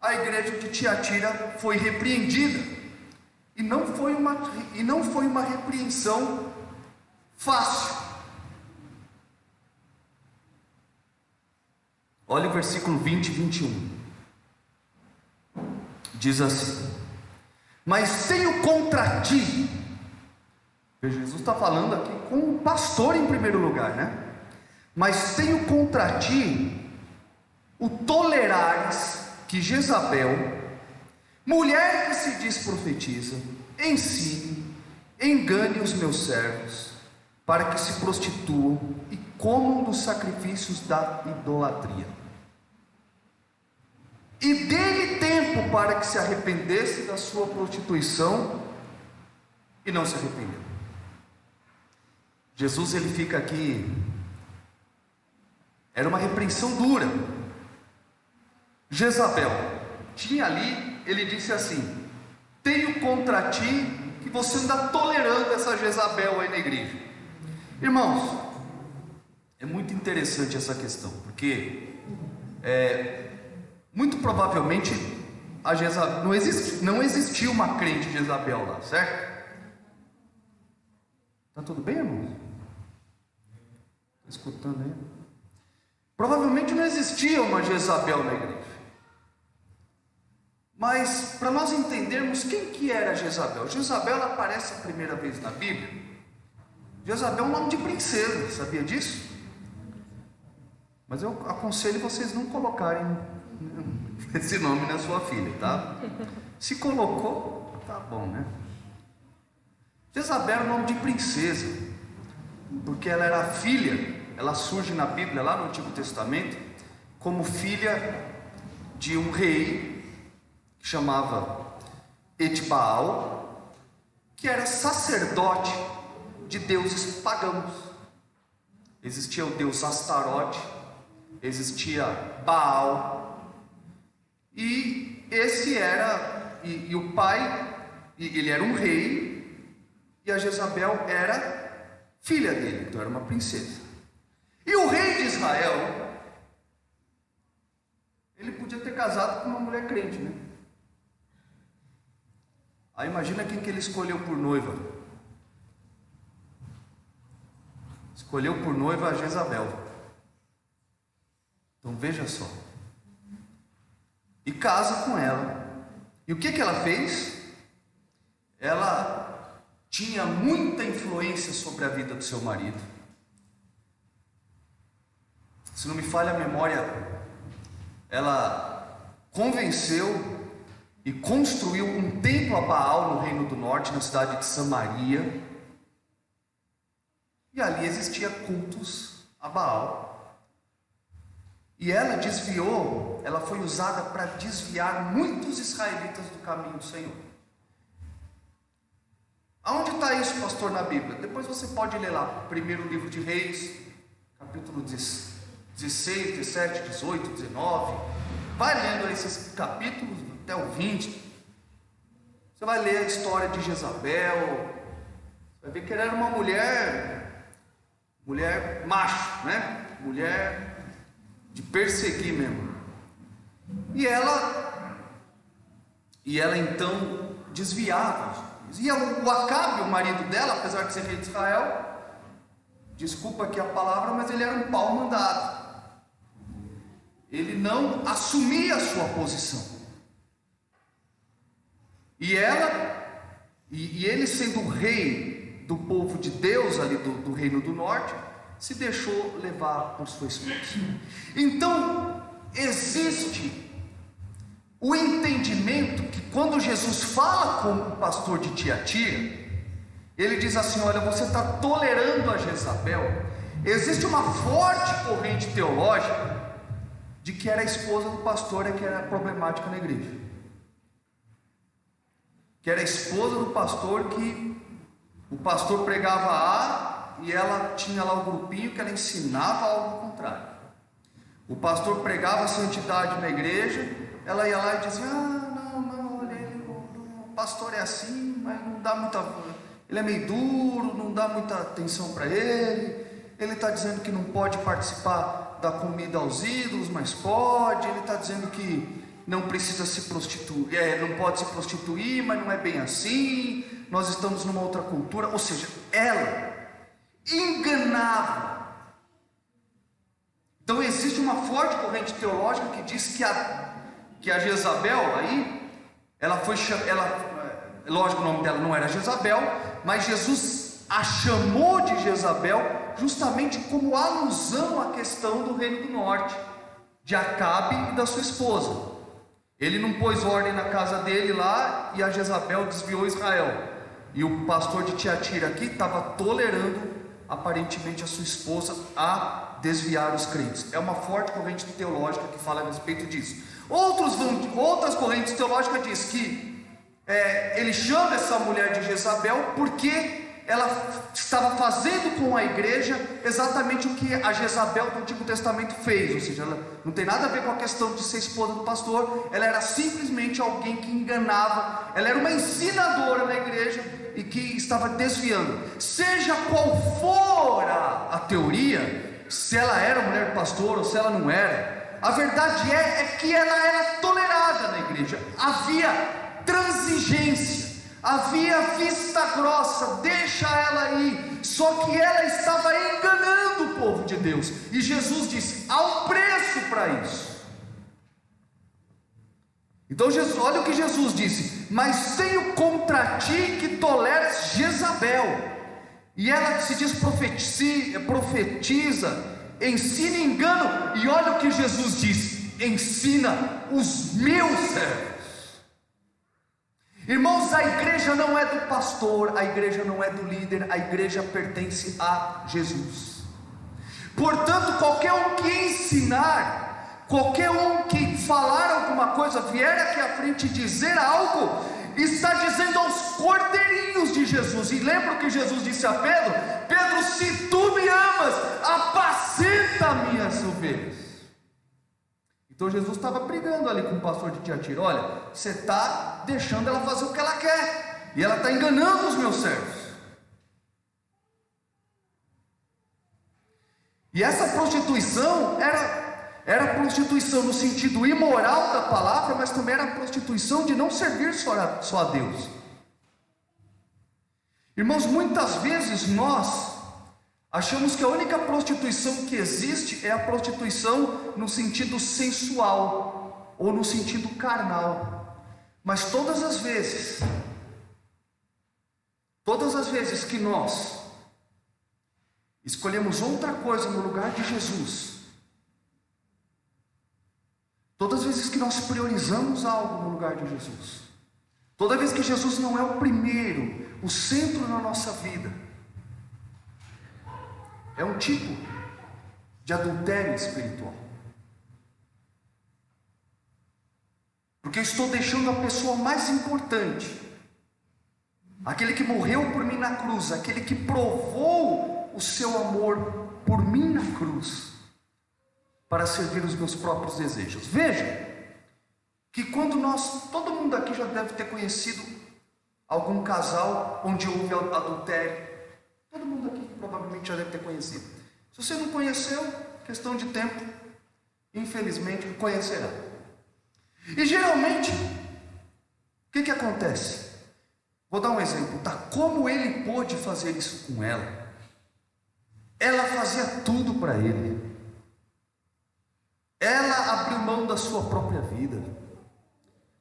F: a igreja de Tiatira foi repreendida, e não foi uma repreensão fácil. Olha o versículo 20 e 21. Diz assim: mas tenho contra ti. Jesus está falando aqui com o pastor em primeiro lugar, né? Mas tenho contra ti o tolerares que Jezabel, mulher que se diz profetiza, ensine, engane os meus servos, para que se prostituam e comam dos sacrifícios da idolatria. E dê-lhe tempo para que se arrependesse da sua prostituição, e não se arrependeu. Jesus, ele fica aqui, era uma repreensão dura. Jezabel tinha ali, ele disse assim: tenho contra ti que você está tolerando essa Jezabel aí na igreja. Irmãos, É muito interessante essa questão, porque muito provavelmente a Jezabel, não existia uma crente Jezabel lá, certo? Tá tudo bem, irmãos? Está escutando aí? Provavelmente não existia uma Jezabel na igreja. Mas para nós entendermos quem que era Jezabel. Jezabel aparece a primeira vez na Bíblia. Jezabel é um nome de princesa, sabia disso? Mas eu aconselho vocês não colocarem esse nome na sua filha, tá? Se colocou, tá bom, né? Jezabel é um nome de princesa, porque ela era filha, ela surge na Bíblia, lá no Antigo Testamento, como filha de um rei que chamava Etbaal, que era sacerdote de deuses pagãos. Existia o deus Astarote, existia Baal, e esse era, e o pai, ele era um rei, e a Jezabel era filha dele, então era uma princesa. E o rei de Israel, ele podia ter casado com uma mulher crente, né? Aí imagina quem que ele escolheu por noiva. Escolheu por noiva a Jezabel. Então veja só. E casa com ela. E o que que ela fez? Ela tinha muita influência sobre a vida do seu marido. Se não me falha a memória, ela convenceu e construiu um templo a Baal no Reino do Norte, na cidade de Samaria. E ali existia cultos a Baal. E ela desviou, ela foi usada para desviar muitos israelitas do caminho do Senhor. Aonde está isso, pastor, na Bíblia? Depois você pode ler lá, primeiro livro de Reis, capítulo 16, 17, 18, 19. Vai lendo esses capítulos até o 20. Você vai ler a história de Jezabel. Você vai ver que ela era uma mulher macho, né? Mulher de perseguir mesmo. E ela então desviava. E o Acabe, o marido dela, apesar de ser rei de Israel, desculpa aqui a palavra, mas ele era um pau mandado. Ele não assumia a sua posição. E ele sendo rei do povo de Deus ali do Reino do Norte, se deixou levar por sua esposa. Então existe o entendimento que quando Jesus fala com o pastor de Tiatira, ele diz assim: olha, você está tolerando a Jezabel. Existe uma forte corrente teológica de que era a esposa do pastor que era problemática na igreja, que era a esposa do pastor, que o pastor pregava A e ela tinha lá o grupinho que ela ensinava algo contrário. O pastor pregava a santidade na igreja, ela ia lá e dizia: não, olha, o pastor é assim, mas não dá muita, ele é meio duro, não dá muita atenção para ele está dizendo que não pode participar da comida aos ídolos, mas pode, ele está dizendo que não precisa se prostituir, não pode se prostituir, mas não é bem assim, nós estamos numa outra cultura. Ou seja, ela enganava. Então existe uma forte corrente teológica que diz que a Jezabel aí, lógico, o nome dela não era Jezabel, mas Jesus a chamou de Jezabel justamente como alusão à questão do Reino do Norte, de Acabe e da sua esposa. Ele não pôs ordem na casa dele lá e a Jezabel desviou Israel. E o pastor de Tiatira aqui estava tolerando aparentemente a sua esposa a desviar os crentes. É uma forte corrente teológica que fala a respeito disso. Outras correntes teológicas dizem que ele chama essa mulher de Jezabel porque ela estava fazendo com a igreja exatamente o que a Jezabel do Antigo Testamento fez. Ou seja, ela não tem nada a ver com a questão de ser esposa do pastor. Ela era simplesmente alguém que enganava. Ela era uma ensinadora na igreja e que estava desviando. Seja qual for a teoria, se ela era mulher do pastor ou se ela não era. A verdade é que ela era tolerada na igreja. Havia transigência, havia vista grossa, deixa ela ir. Só que ela estava enganando o povo de Deus. E Jesus disse: há um preço para isso. Então Jesus, olha o que Jesus disse: mas tenho contra ti que toleres Jezabel, e ela se diz profetiza, ensina engano. E olha o que Jesus disse: ensina os meus servos. Irmãos, a igreja não é do pastor, a igreja não é do líder, a igreja pertence a Jesus. Portanto, qualquer um que ensinar, qualquer um que falar alguma coisa, vier aqui à frente dizer algo, está dizendo aos cordeirinhos de Jesus. E lembra o que Jesus disse a Pedro: Pedro, se tu me amas, apacenta minhas ovelhas. Então Jesus estava brigando ali com o pastor de Tiatira: olha, você está deixando ela fazer o que ela quer, e ela está enganando os meus servos. E essa prostituição era prostituição no sentido imoral da palavra, mas também era prostituição de não servir só a Deus. Irmãos, muitas vezes nós achamos que a única prostituição que existe é a prostituição no sentido sensual ou no sentido carnal. Mas todas as vezes que nós escolhemos outra coisa no lugar de Jesus, todas as vezes que nós priorizamos algo no lugar de Jesus, toda vez que Jesus não é o primeiro, o centro na nossa vida, é um tipo de adultério espiritual. Porque eu estou deixando a pessoa mais importante, aquele que morreu por mim na cruz, aquele que provou o seu amor por mim na cruz, para servir os meus próprios desejos. Veja que quando todo mundo aqui já deve ter conhecido algum casal onde houve adultério. Todo mundo aqui provavelmente já deve ter conhecido. Se você não conheceu, questão de tempo, infelizmente conhecerá. E geralmente, o que acontece? Vou dar um exemplo, tá? Como ele pôde fazer isso com ela? Ela fazia tudo para ele. Ela abriu mão da sua própria vida,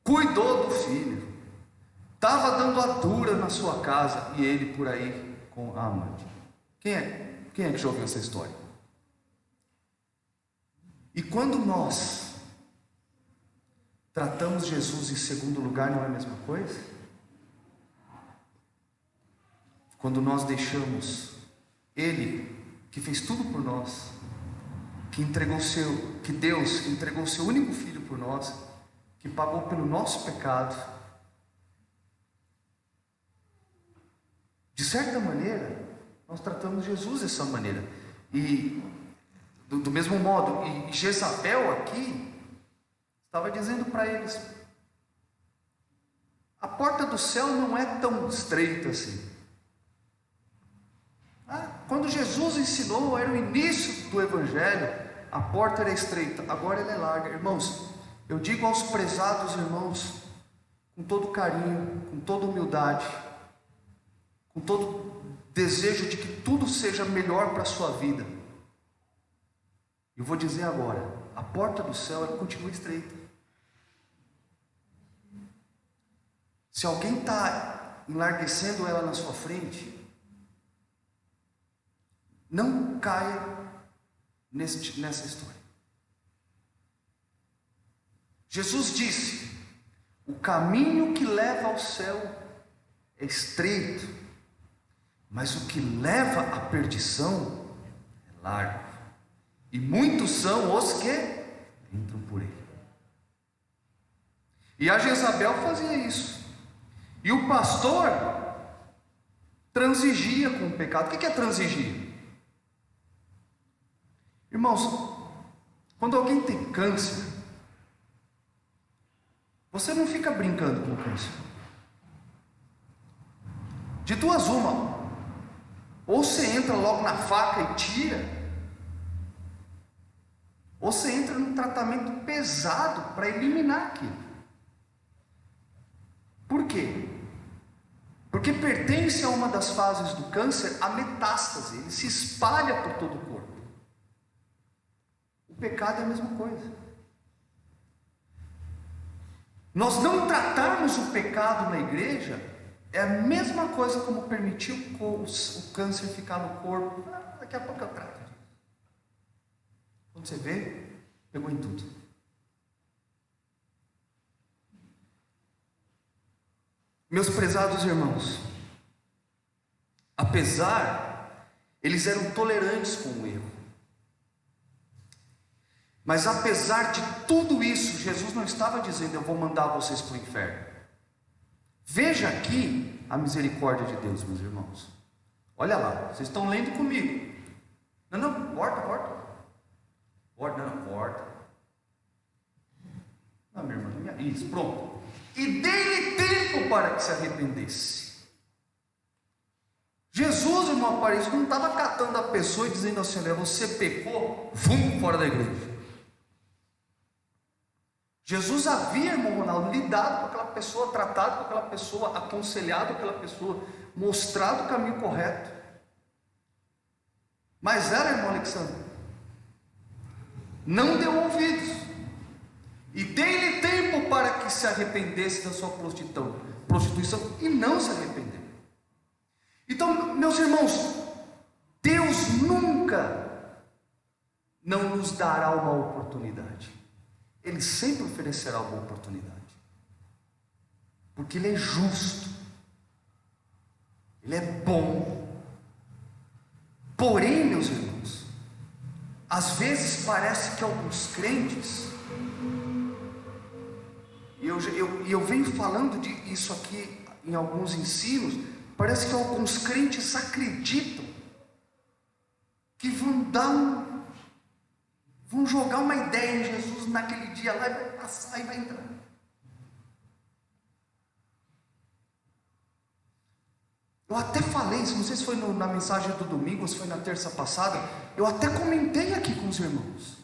F: cuidou do filho, estava dando a dura na sua casa, e ele por aí com a amante. Quem é que já ouviu essa história? E quando nós tratamos Jesus em segundo lugar, não é a mesma coisa? Quando nós deixamos Ele, que fez tudo por nós, que Deus entregou o seu único filho por nós, que pagou pelo nosso pecado, de certa maneira, nós tratamos Jesus dessa maneira. E do mesmo modo, e Jezabel aqui estava dizendo para eles: a porta do céu não é tão estreita assim. Quando Jesus ensinou, era o início do Evangelho, a porta era estreita, agora ela é larga. Irmãos, eu digo aos prezados irmãos, com todo carinho, com toda humildade, com todo desejo de que tudo seja melhor para a sua vida, eu vou dizer agora: a porta do céu ela continua estreita. Se alguém está enlarguecendo ela na sua frente, não caia nessa história. Jesus disse: o caminho que leva ao céu é estreito, mas o que leva à perdição é largo, e muitos são os que entram por ele. E a Jezabel fazia isso, e o pastor transigia com o pecado. O que é transigir? Irmãos, quando alguém tem câncer, você não fica brincando com o câncer. De duas uma: ou você entra logo na faca e tira, ou você entra num tratamento pesado para eliminar aquilo. Por quê? Porque pertence a uma das fases do câncer a metástase, ele se espalha por todo o corpo. O pecado é a mesma coisa. Nós não tratarmos o pecado na igreja é a mesma coisa como permitir o câncer ficar no corpo. Daqui a pouco eu trato. Quando você vê, pegou em tudo. Meus prezados irmãos, apesar, eles eram tolerantes com o erro, mas apesar de tudo isso, Jesus não estava dizendo: eu vou mandar vocês para o inferno. Veja aqui a misericórdia de Deus, meus irmãos. Olha lá, vocês estão lendo comigo. Não, corta. Não, minha irmã, isso, pronto. E dei-lhe tempo para que se arrependesse. Jesus, irmão Aparício, não estava catando a pessoa e dizendo assim: olha, você pecou, vamos fora da igreja. Jesus havia, irmão Ronaldo, lidado com aquela pessoa, tratado com aquela pessoa, aconselhado aquela pessoa, mostrado o caminho correto. Mas ela, irmão Alexandre, não deu ouvidos. E dei-lhe tempo para que se arrependesse da sua prostituição, e não se arrependeu. Então, meus irmãos, Deus nunca não nos dará uma oportunidade. Ele sempre oferecerá uma oportunidade, porque Ele é justo, Ele é bom. Porém, meus irmãos, às vezes parece que alguns crentes, e eu venho falando disso aqui em alguns ensinos, parece que alguns crentes acreditam que vão jogar uma ideia em Jesus naquele dia lá e vai passar e vai entrar. Eu até falei, não sei se foi na mensagem do domingo ou se foi na terça passada, eu até comentei aqui com os irmãos.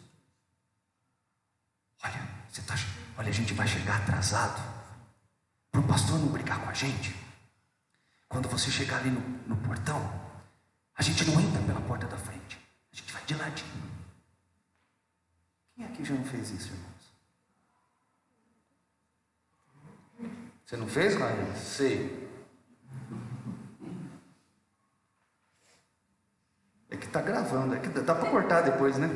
F: Olha, a gente vai chegar atrasado, para o pastor não brigar com a gente. Quando você chegar ali no portão, a gente não entra pela porta da frente, a gente vai de ladinho. Quem aqui já não fez isso, irmãos? Você não fez, Rainha? Sei. É que está gravando, é que dá para cortar depois, né?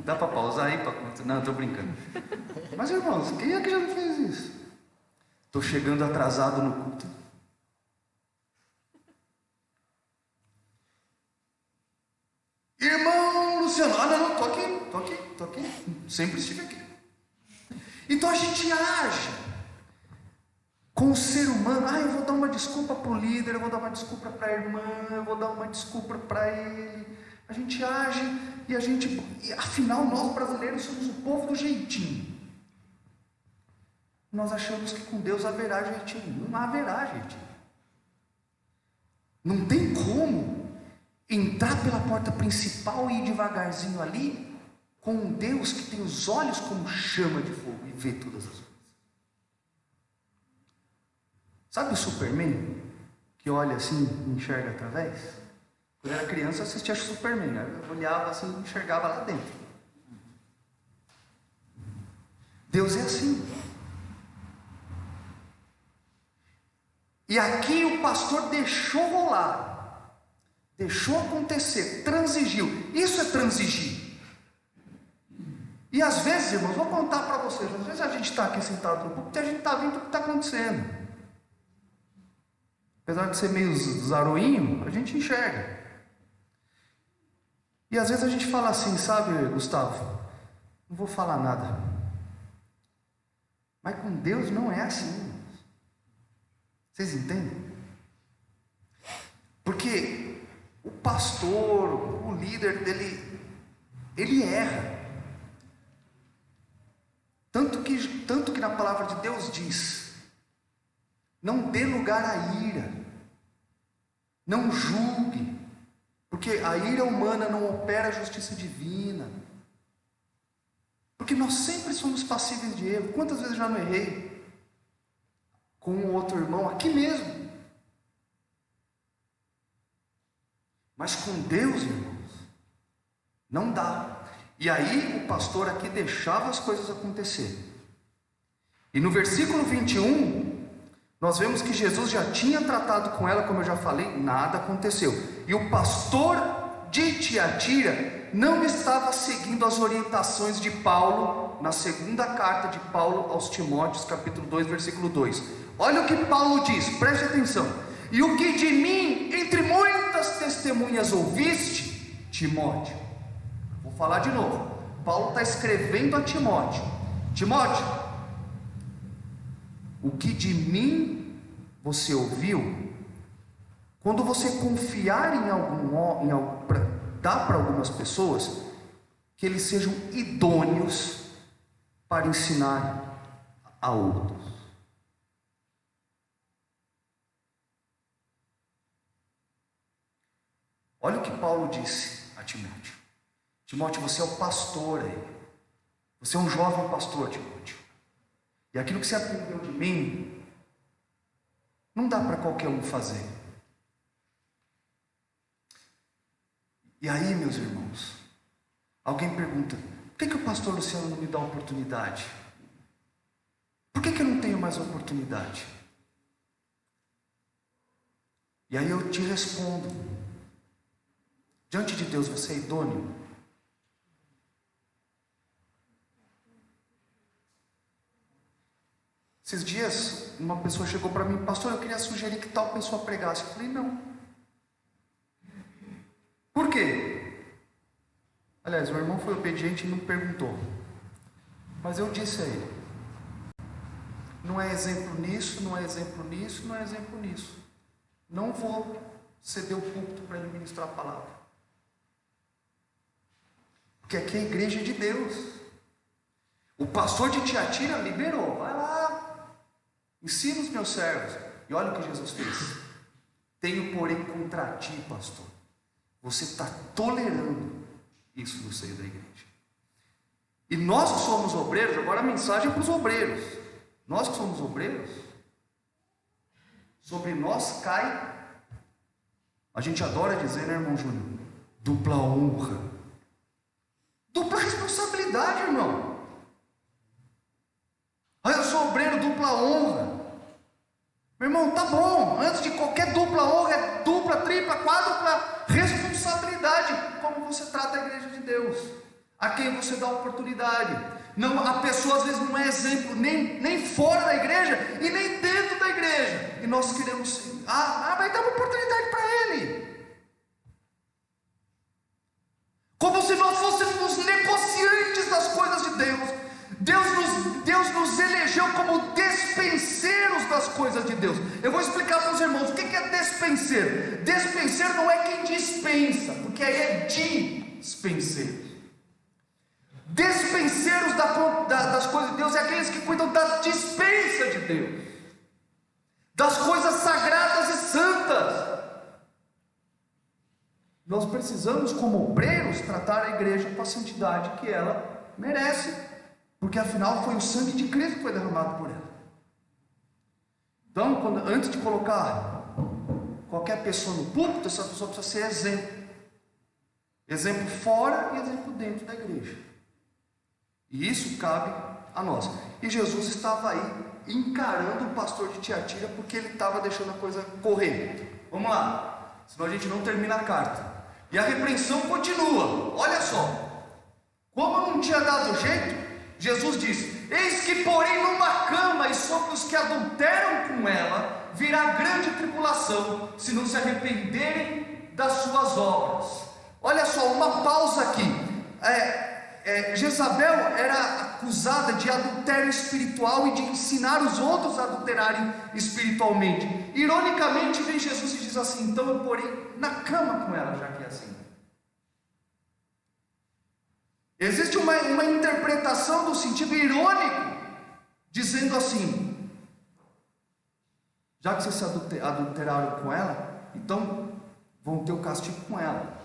F: Dá para pausar aí? Não, estou brincando. Mas, irmãos, quem é que já não fez isso? Estou chegando atrasado no culto. Irmão Luciano, não, estou aqui, sempre estive aqui. Então a gente age com o ser humano. Eu vou dar uma desculpa para o líder, eu vou dar uma desculpa para a irmã, eu vou dar uma desculpa para ele. A gente age e afinal nós brasileiros somos o povo do jeitinho. Nós achamos que com Deus haverá jeitinho. Não haverá jeitinho. Não tem como entrar pela porta principal e ir devagarzinho ali com um Deus que tem os olhos como chama de fogo e vê todas as coisas. Sabe o Superman? Que olha assim e enxerga através? Quando eu era criança eu assistia Superman, eu olhava assim e enxergava lá dentro. Deus é assim. E aqui o pastor deixou rolar, deixou acontecer, transigiu. Isso é transigir. E às vezes, irmãos, vou contar para vocês, às vezes a gente está aqui sentado no púlpito e a gente está vendo o que está acontecendo. Apesar de ser meio zaroinho, a gente enxerga. E às vezes a gente fala assim, sabe, Gustavo, não vou falar nada. Mas com Deus não é assim. Vocês entendem? Porque o pastor, o líder dele, ele erra. Tanto que na palavra de Deus diz: não dê lugar à ira, não julgue, porque a ira humana não opera a justiça divina. Porque nós sempre somos passíveis de erro. Quantas vezes eu já não errei com um outro irmão aqui mesmo? Mas com Deus, irmãos, não dá. E aí o pastor aqui deixava as coisas acontecer. E no versículo 21, nós vemos que Jesus já tinha tratado com ela, como eu já falei, nada aconteceu. E o pastor de Tiatira não estava seguindo as orientações de Paulo, na segunda carta de Paulo aos Timóteos, capítulo 2, versículo 2. Olha o que Paulo diz, preste atenção. E o que de mim, entre muitas testemunhas ouviste, Timóteo. Vou falar de novo. Paulo está escrevendo a Timóteo. Timóteo, o que de mim você ouviu, quando você confiar em algum, dá para algumas pessoas, que eles sejam idôneos para ensinar a outros. Olha o que Paulo disse a Timóteo. Timóteo, você é o pastor aí. Você é um jovem pastor, Timóteo. E aquilo que você aprendeu de mim, não dá para qualquer um fazer. E aí, meus irmãos, alguém pergunta, por que o pastor Luciano não me dá oportunidade? Por que eu não tenho mais oportunidade? E aí eu te respondo, diante de Deus você é idôneo? Esses dias, uma pessoa chegou para mim, pastor, eu queria sugerir que tal pessoa pregasse. Eu falei, não. Por quê? Aliás, o irmão foi obediente e não perguntou. Mas eu disse a ele, não é exemplo nisso, não é exemplo nisso, não é exemplo nisso. Não vou ceder o púlpito para ele ministrar a palavra. Porque aqui é a igreja de Deus. O pastor de Tiatira liberou, vai lá, ensina os meus servos. E olha o que Jesus fez. Tenho, porém, contra ti, pastor, você está tolerando isso no seio da igreja. E nós que somos obreiros, agora a mensagem é para os obreiros. Nós que somos obreiros, sobre nós cai, a gente adora dizer, né, irmão Júnior? Dupla honra. Dupla responsabilidade, irmão. Eu sou obreiro, dupla honra. Meu irmão, tá bom. Antes de qualquer dupla honra, é dupla, tripla, quádrupla responsabilidade. Como você trata a igreja de Deus, a quem você dá oportunidade. Não, a pessoa às vezes não é exemplo nem fora da igreja e nem dentro da igreja. E nós queremos, vai dar uma oportunidade para ele. Como se nós fôssemos negociantes das coisas de Deus. Deus nos elegeu como despenseiros das coisas de Deus. Eu vou explicar para os irmãos o que é despenseiro. Despenseiro não é quem dispensa, porque aí é dispenseiros. Despenseiros das coisas de Deus é aqueles que cuidam da dispensa de Deus, das coisas sagradas e santas. Nós precisamos, como obreiros, tratar a igreja com a santidade que ela merece, porque afinal foi o sangue de Cristo que foi derramado por ela. Então, antes de colocar qualquer pessoa no púlpito, essa pessoa precisa ser exemplo. Exemplo fora e exemplo dentro da igreja. E isso cabe a nós. E Jesus estava aí encarando o pastor de Tiatira, porque ele estava deixando a coisa correr. Vamos lá, senão a gente não termina a carta. E a repreensão continua. Olha só, como não tinha dado jeito, Jesus diz, eis que porém numa cama, e sobre os que adulteram com ela virá grande tribulação, se não se arrependerem das suas obras. Olha só, uma pausa aqui. Jezabel era acusada de adultério espiritual e de ensinar os outros a adulterarem espiritualmente. Ironicamente vem Jesus e diz assim, então eu porei na cama com ela, já que é assim. Existe uma interpretação do sentido irônico, dizendo assim, já que vocês se adulteraram com ela, então vão ter o castigo com ela.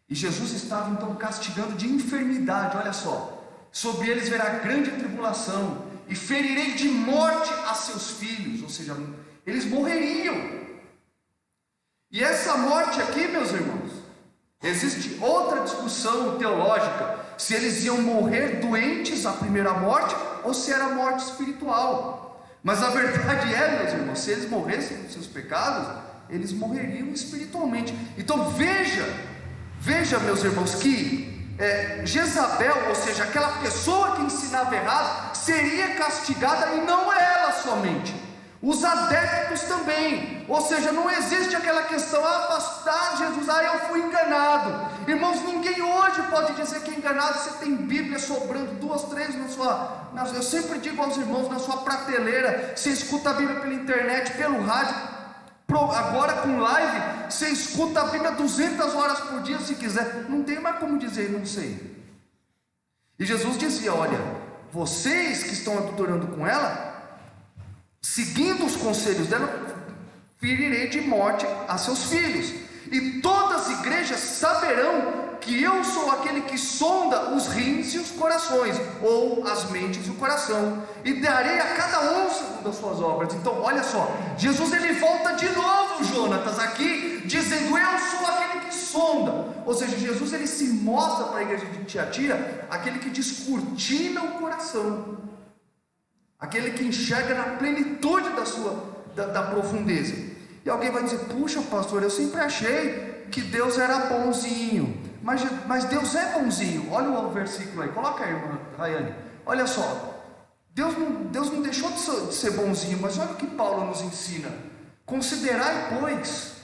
F: E Jesus estava então castigando de enfermidade, olha só, sobre eles virá grande tribulação, e ferirei de morte a seus filhos, ou seja, eles morreriam. E essa morte aqui, meus irmãos, existe outra discussão teológica, se eles iam morrer doentes a primeira morte, ou se era morte espiritual. Mas a verdade é, meus irmãos, se eles morressem com seus pecados, eles morreriam espiritualmente. Então veja, meus irmãos, que Jezabel, ou seja, aquela pessoa que ensinava errado, seria castigada, e não ela somente, os adeptos também. Ou seja, não existe aquela questão, pastor Jesus, eu fui enganado. Irmãos, ninguém hoje pode dizer que é enganado. Você tem Bíblia sobrando, 2, 3 eu sempre digo aos irmãos, na sua prateleira. Você escuta a Bíblia pela internet, pelo rádio, agora com live, você escuta a Bíblia 200 horas por dia se quiser. Não tem mais como dizer não sei. E Jesus dizia: olha, vocês que estão adulterando com ela, seguindo os conselhos dela, ferirei de morte a seus filhos, e todas as igrejas saberão que eu sou aquele que sonda os rins e os corações, ou as mentes e o coração, e darei a cada um segundo as suas obras. Então olha só, Jesus ele volta de novo, Jonatas, aqui dizendo: eu sou aquele que sonda. Ou seja, Jesus ele se mostra para a igreja de Tiatira aquele que descortina o coração, aquele que enxerga na plenitude da profundeza. E alguém vai dizer: puxa pastor, eu sempre achei que Deus era bonzinho. Mas Deus é bonzinho. Olha o versículo aí, coloca aí, irmã Rayane. Olha só, Deus não deixou de ser bonzinho, mas olha o que Paulo nos ensina: considerai, pois,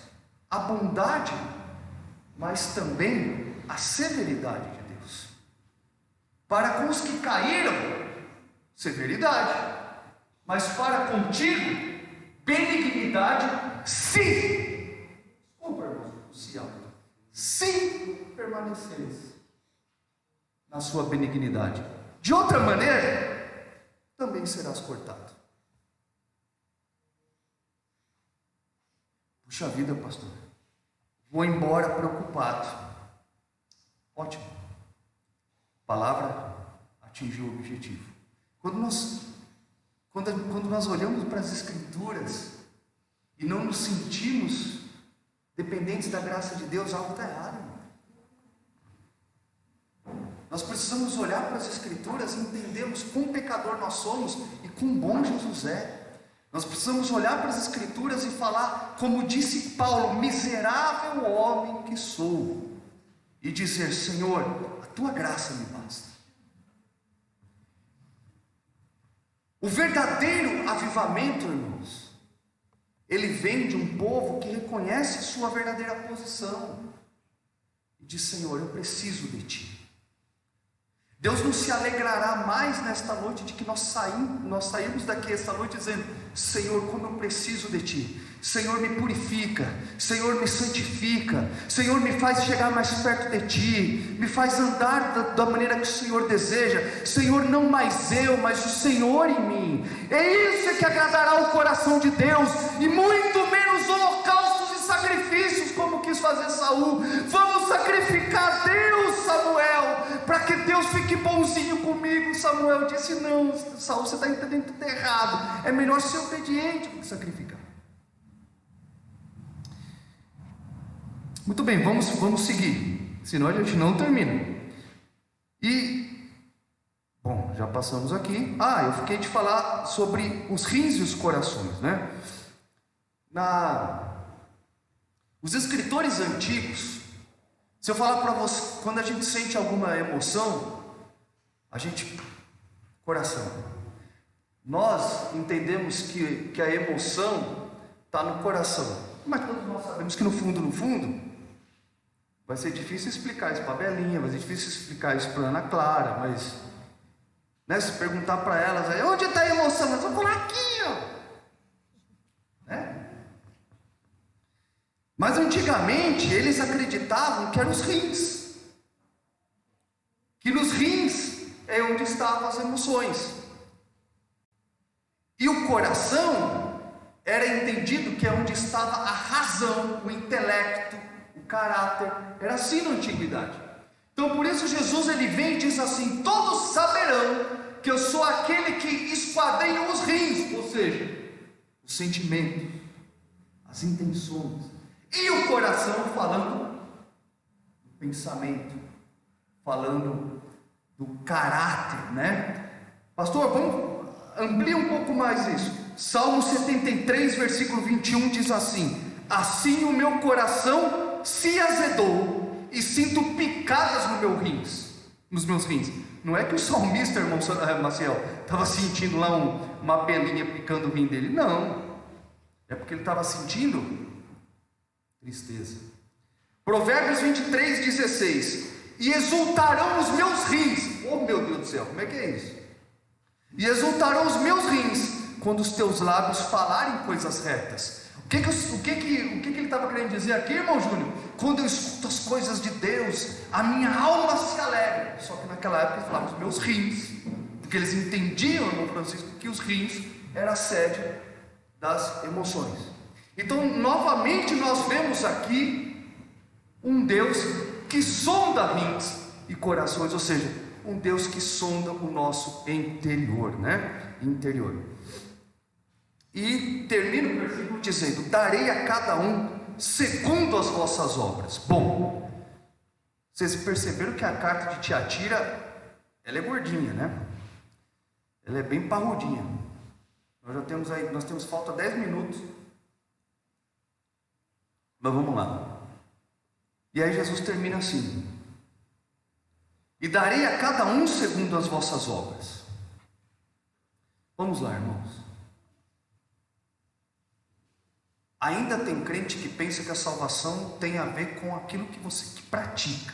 F: a bondade, mas também a severidade de Deus. Para com os que caíram, severidade, mas para contigo, benignidade, se permaneceres na sua benignidade. De outra maneira, também serás cortado. Puxa vida, pastor, vou embora preocupado. Ótimo, a palavra atingiu o objetivo. Quando nós olhamos para as Escrituras e não nos sentimos dependentes da graça de Deus, algo está errado, irmão. Nós precisamos olhar para as Escrituras e entendermos quão pecador nós somos e quão bom Jesus é. Nós precisamos olhar para as Escrituras e falar, como disse Paulo: miserável homem que sou, e dizer: Senhor, a tua graça me basta. O verdadeiro avivamento, irmãos, ele vem de um povo que reconhece sua verdadeira posição e diz: Senhor, eu preciso de Ti. Deus não se alegrará mais nesta noite de que nós saímos daqui esta noite dizendo: Senhor, como eu preciso de Ti. Senhor, me purifica. Senhor, me santifica. Senhor, me faz chegar mais perto de Ti. Me faz andar da maneira que o Senhor deseja. Senhor, não mais eu, mas o Senhor em mim. É isso que agradará o coração de Deus, e muito menos holocaustos e sacrifícios como quis fazer Saul. Vamos sacrificar Deus, Samuel, para que Deus fique bonzinho comigo. Samuel disse: não, Saul, você está entendendo tudo errado. É melhor ser obediente do que sacrificar. Muito bem, vamos seguir, senão a gente não termina. E, bom, já passamos aqui. Eu fiquei de falar sobre os rins e os corações, né? Os escritores antigos, se eu falar para você, quando a gente sente alguma emoção, coração. Nós entendemos que a emoção está no coração, mas todos nós sabemos que no fundo, vai ser difícil explicar isso para a Belinha, vai ser difícil explicar isso para a Ana Clara, mas, né, se perguntar para elas, aí, onde está a emoção? Elas vão falar aqui, ó. Né? Mas antigamente eles acreditavam que eram os rins, que nos rins é onde estavam as emoções, e o coração era entendido que é onde estava a razão, o intelecto, o caráter. Era assim na antiguidade. Então por isso Jesus ele vem e diz assim: todos saberão que eu sou aquele que esquadrinha os rins, ou seja, os sentimentos, as intenções e o coração, falando do pensamento, falando do caráter, né? Pastor, vamos ampliar um pouco mais isso. Salmo 73, versículo 21 diz assim: assim o meu coração se azedou e sinto picadas nos meus rins. Não é que o salmista, irmão Maciel, estava sentindo lá uma abelhinha picando o rim dele, não, é porque ele estava sentindo tristeza. Provérbios 23, 16: e exultarão os meus rins. Oh meu Deus do céu, como é que é isso? E exultarão os meus rins quando os teus lábios falarem coisas retas. O que ele estava querendo dizer aqui, irmão Júnior? Quando eu escuto as coisas de Deus, a minha alma se alegra. Só que naquela época eles falavam os meus rins, porque eles entendiam, irmão Francisco, que os rins era a sede das emoções. Então novamente nós vemos aqui um Deus que sonda rins e corações, ou seja, um Deus que sonda o nosso interior, né? Interior. E termina o versículo dizendo: darei a cada um segundo as vossas obras. Bom, vocês perceberam que a carta de Tiatira, ela é gordinha, né? Ela é bem parrudinha. Nós temos falta 10 minutos. Mas vamos lá. E aí Jesus termina assim: e darei a cada um segundo as vossas obras. Vamos lá, irmãos. Ainda tem crente que pensa que a salvação tem a ver com aquilo que você pratica.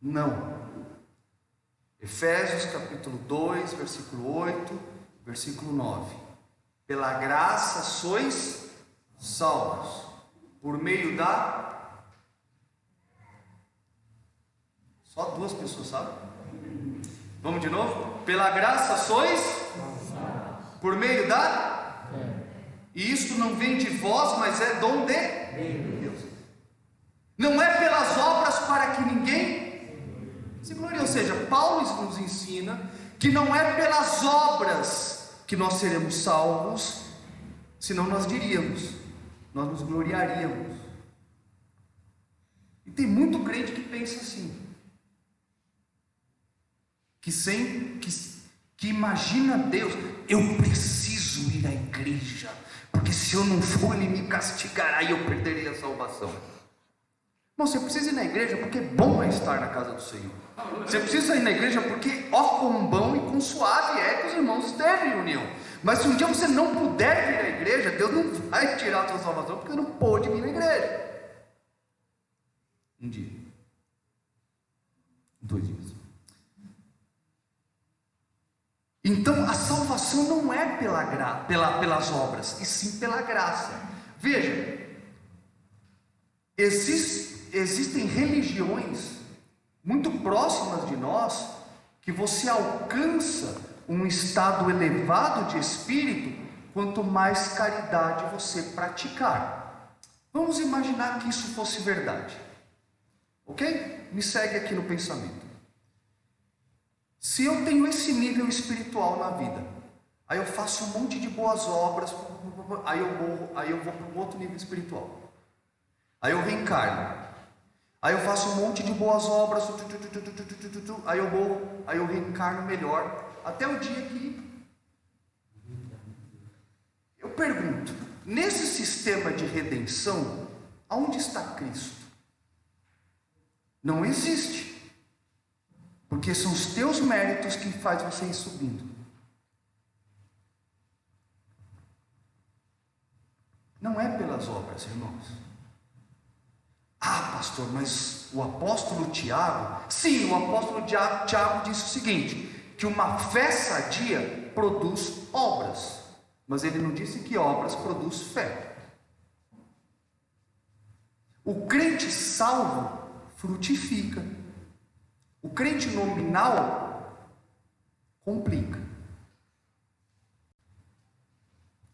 F: Não. Efésios capítulo 2, versículo 8, versículo 9. Pela graça sois salvos, por meio da... Só 2 pessoas sabem? Vamos de novo? Pela graça sois por meio da... E isto não vem de vós, mas é dom de Deus. Não é pelas obras para que ninguém se glorie. Ou seja, Paulo nos ensina que não é pelas obras que nós seremos salvos, senão nós diríamos, nós nos gloriaríamos. E tem muito crente que pensa assim, que imagina Deus: eu preciso ir à igreja, porque se eu não for ele me castigará e eu perderei a salvação. Não, você precisa ir na igreja porque é bom estar na casa do Senhor. Você precisa ir na igreja porque ó quão bom e quão suave é que os irmãos estejam em união. Mas se um dia você não puder vir à igreja, Deus não vai tirar a sua salvação porque não pôde vir à igreja. Um dia, 2 dias. Então a salvação não é pelas obras, e sim pela graça. Veja, existem religiões muito próximas de nós, que você alcança um estado elevado de espírito quanto mais caridade você praticar. Vamos imaginar que isso fosse verdade, ok? Me segue aqui no pensamento. Se eu tenho esse nível espiritual na vida, aí eu faço um monte de boas obras, aí eu vou para um outro nível espiritual, aí eu reencarno, aí eu faço um monte de boas obras, aí eu reencarno melhor, até o dia que eu pergunto: nesse sistema de redenção, aonde está Cristo? Não existe. Porque são os teus méritos que faz você ir subindo. Não é pelas obras, irmãos. Ah, pastor, mas o apóstolo Tiago... Sim, o apóstolo Tiago disse o seguinte, que uma fé sadia produz obras. Mas ele não disse que obras produz fé. O crente salvo frutifica. O crente nominal complica.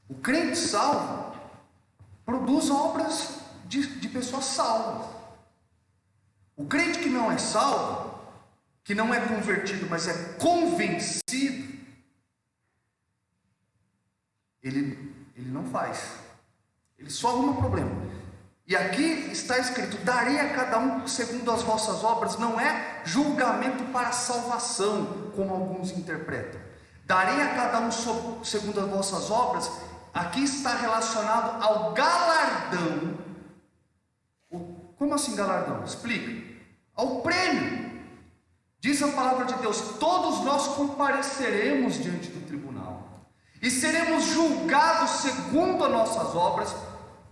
F: O crente salvo produz obras de pessoas salvas. O crente que não é salvo, que não é convertido, mas é convencido, ele não faz. Ele só arruma problema. E aqui está escrito: darei a cada um segundo as vossas obras. Não é julgamento para salvação, como alguns interpretam. Darei a cada um segundo as vossas obras. Aqui está relacionado ao galardão. Como assim galardão? Explica. Ao prêmio. Diz a palavra de Deus: todos nós compareceremos diante do tribunal e seremos julgados segundo as nossas obras.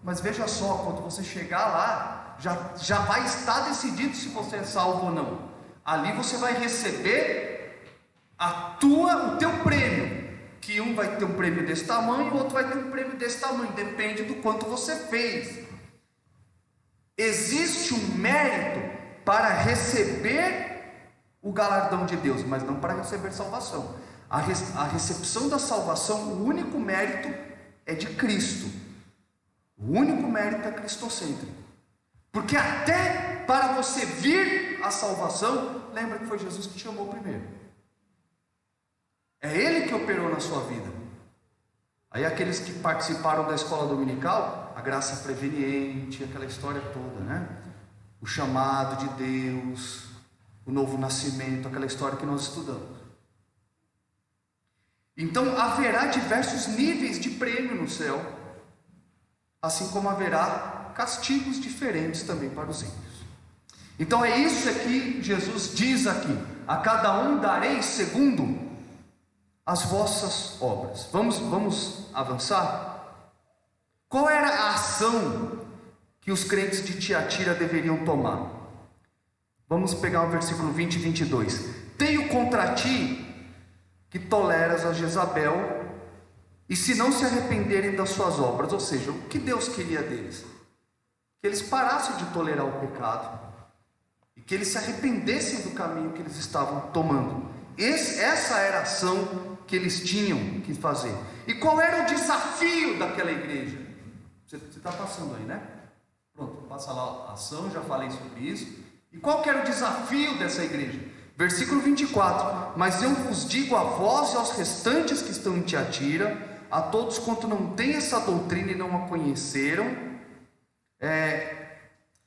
F: Mas veja só, quando você chegar lá, já vai estar decidido se você é salvo ou não. Ali você vai receber o teu prêmio. Que um vai ter um prêmio desse tamanho, o outro vai ter um prêmio desse tamanho. Depende do quanto você fez. Existe um mérito para receber o galardão de Deus, mas não para receber salvação. A recepção da salvação, o único mérito é de Cristo. O único mérito é cristocêntrico. Porque até para você vir à salvação, lembra que foi Jesus que te chamou primeiro. É Ele que operou na sua vida. Aí aqueles que participaram da escola dominical, a graça preveniente, aquela história toda, né? O chamado de Deus, o novo nascimento, aquela história que nós estudamos. Então haverá diversos níveis de prêmio no céu, assim como haverá castigos diferentes também para os ímpios. Então é isso que Jesus diz aqui: a cada um darei segundo as vossas obras. Vamos avançar? Qual era a ação que os crentes de Tiatira deveriam tomar? Vamos pegar o versículo 20 e 22. Tenho contra ti que toleras a Jezabel, e se não se arrependerem das suas obras. Ou seja, o que Deus queria deles? Que eles parassem de tolerar o pecado e que eles se arrependessem do caminho que eles estavam tomando. Essa era a ação que eles tinham que fazer. E qual era o desafio daquela igreja? Você está passando aí, né? Pronto, passa lá a ação, já falei sobre isso. E qual que era o desafio dessa igreja? Versículo 24: mas eu vos digo a vós e aos restantes que estão em Tiatira, a todos quanto não têm essa doutrina e não a conheceram,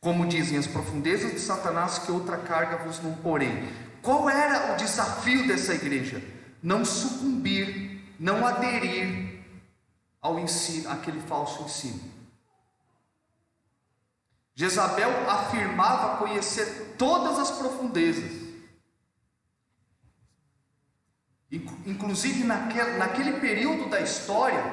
F: como dizem, as profundezas de Satanás, que outra carga vos não porei. Qual era o desafio dessa igreja? Não sucumbir, não aderir ao ensino, aquele falso ensino. Jezabel afirmava conhecer todas as profundezas. Inclusive naquele período da história,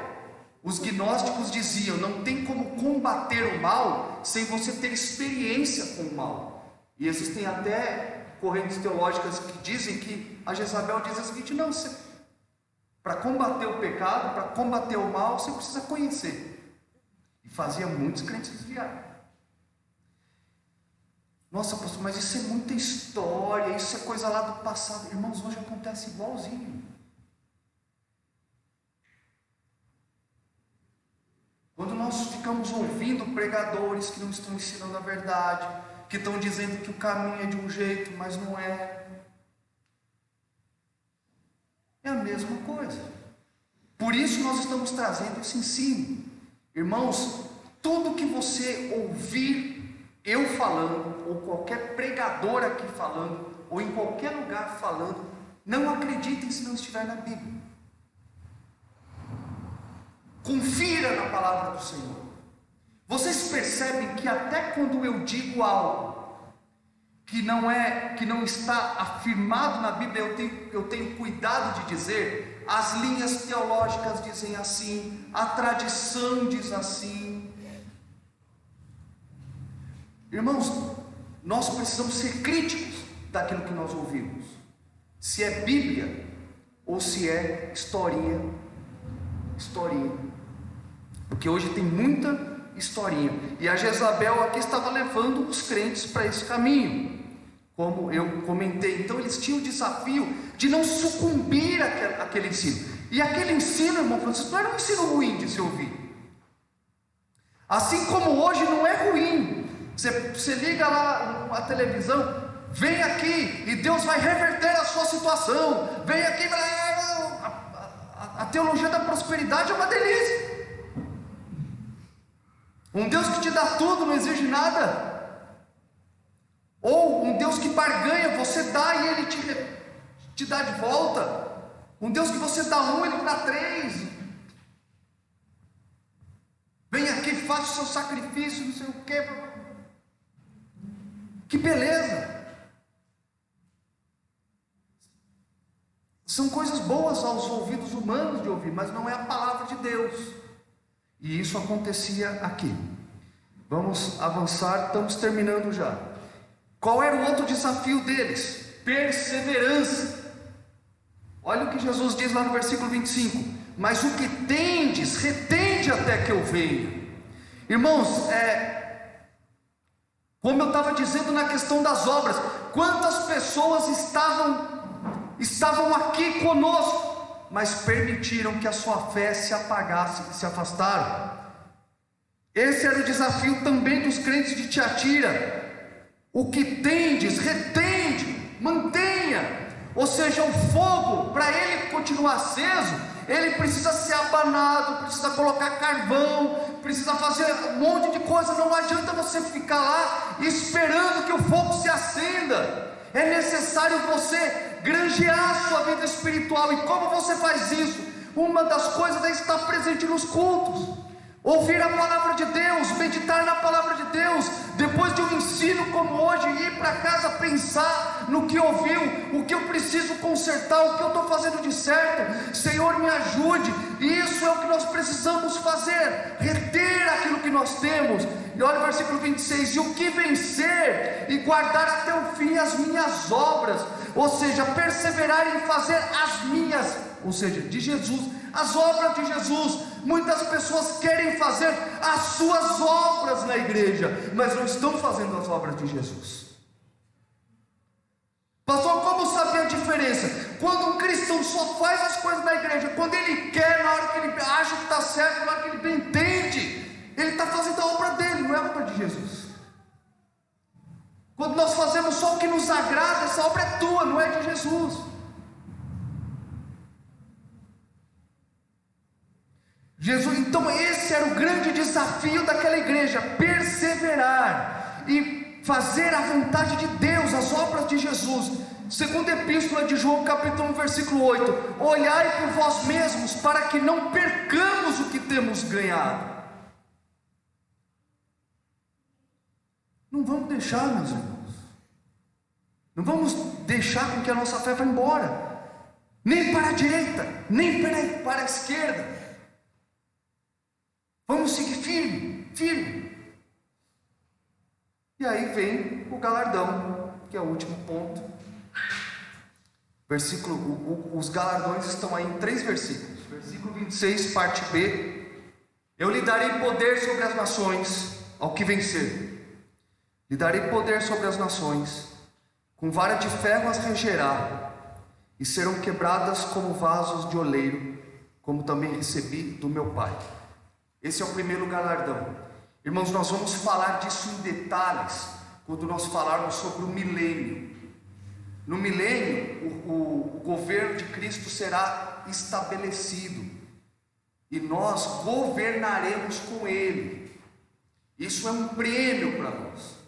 F: os gnósticos diziam: não tem como combater o mal sem você ter experiência com o mal. E existem até correntes teológicas que dizem que a Jezabel diz o seguinte: não, para combater o pecado, para combater o mal, você precisa conhecer. E fazia muitos crentes desviar. Nossa, pastor, mas isso é muita história, isso é coisa lá do passado. Irmãos, hoje acontece igualzinho. Quando nós ficamos ouvindo pregadores que não estão ensinando a verdade, que estão dizendo que o caminho é de um jeito, mas não é. É a mesma coisa. Por isso nós estamos trazendo esse ensino. Irmãos, tudo que você ouvir eu falando, ou qualquer pregador aqui falando, ou em qualquer lugar falando, não acreditem se não estiver na Bíblia. Confira na palavra do Senhor. Vocês percebem que até quando eu digo algo que não está afirmado na Bíblia, eu tenho cuidado de dizer, as linhas teológicas dizem assim, a tradição diz assim. Irmãos, nós precisamos ser críticos daquilo que nós ouvimos, se é Bíblia ou se é historinha, porque hoje tem muita historinha, e a Jezabel aqui estava levando os crentes para esse caminho, como eu comentei. Então eles tinham o desafio de não sucumbir àquele ensino, e aquele ensino, irmão Francisco, não era um ensino ruim de se ouvir, assim como hoje não é ruim Você liga lá a televisão, vem aqui e Deus vai reverter a sua situação. Vem aqui, a teologia da prosperidade é uma delícia. Um Deus que te dá tudo, não exige nada. Ou um Deus que barganha, você dá e Ele te dá de volta. Um Deus que você dá um, Ele dá três. Vem aqui, faça o seu sacrifício, não sei o quê. Que beleza! São coisas boas aos ouvidos humanos de ouvir, mas não é a palavra de Deus. E isso acontecia aqui. Vamos avançar, estamos terminando já. Qual era o outro desafio deles? Perseverança. Olha o que Jesus diz lá no versículo 25: mas o que tendes, retende até que eu venha. Irmãos, como eu estava dizendo na questão das obras, quantas pessoas estavam aqui conosco, mas permitiram que a sua fé se apagasse e se afastaram. Esse era o desafio também dos crentes de Tiatira. O que tendes, retende, mantenha. Ou seja, o fogo, para ele continuar aceso, ele precisa ser abanado, precisa colocar carvão, precisa fazer um monte de coisa. Não adianta você ficar lá esperando que o fogo se acenda. É necessário você granjear a sua vida espiritual. E como você faz isso? Uma das coisas é estar presente nos cultos, ouvir a palavra de Deus, meditar na palavra de Deus, depois de um ensino como hoje, ir para casa pensar no que ouviu, o que eu preciso consertar, o que eu estou fazendo de certo. Senhor, me ajude. Isso é o que nós precisamos fazer, reter aquilo que nós temos. E olha o versículo 26: e o que vencer e guardar até o fim as minhas obras, ou seja, perseverar em fazer as minhas, ou seja, de Jesus, as obras de Jesus. Muitas pessoas querem fazer as suas obras na igreja, mas não estão fazendo as obras de Jesus. Pastor, como saber a diferença? Quando um cristão só faz as coisas na igreja quando ele quer, na hora que ele acha que está certo, na hora que ele bem entende, ele está fazendo a obra dele, não é a obra de Jesus. Quando nós fazemos só o que nos agrada, essa obra é tua, não é de Jesus. Jesus, então esse era o grande desafio daquela igreja: perseverar e fazer a vontade de Deus, as obras de Jesus. Segunda epístola de João, capítulo 1, versículo 8: olhai por vós mesmos, para que não percamos o que temos ganhado. Não vamos deixar, meus irmãos, não vamos deixar com que a nossa fé vá embora, nem para a direita, nem para a esquerda. Vamos seguir firme, firme. E aí vem o galardão, que é o último ponto. Os galardões estão aí em 3 versículos. Versículo 26, parte B: eu lhe darei poder sobre as nações, ao que vencer. Lhe darei poder sobre as nações, com vara de ferro as regerá, e serão quebradas como vasos de oleiro, como também recebi do meu Pai. Esse é o primeiro galardão. Irmãos, nós vamos falar disso em detalhes quando nós falarmos sobre o milênio. No milênio, o governo de Cristo será estabelecido e nós governaremos com Ele. Isso é um prêmio para nós.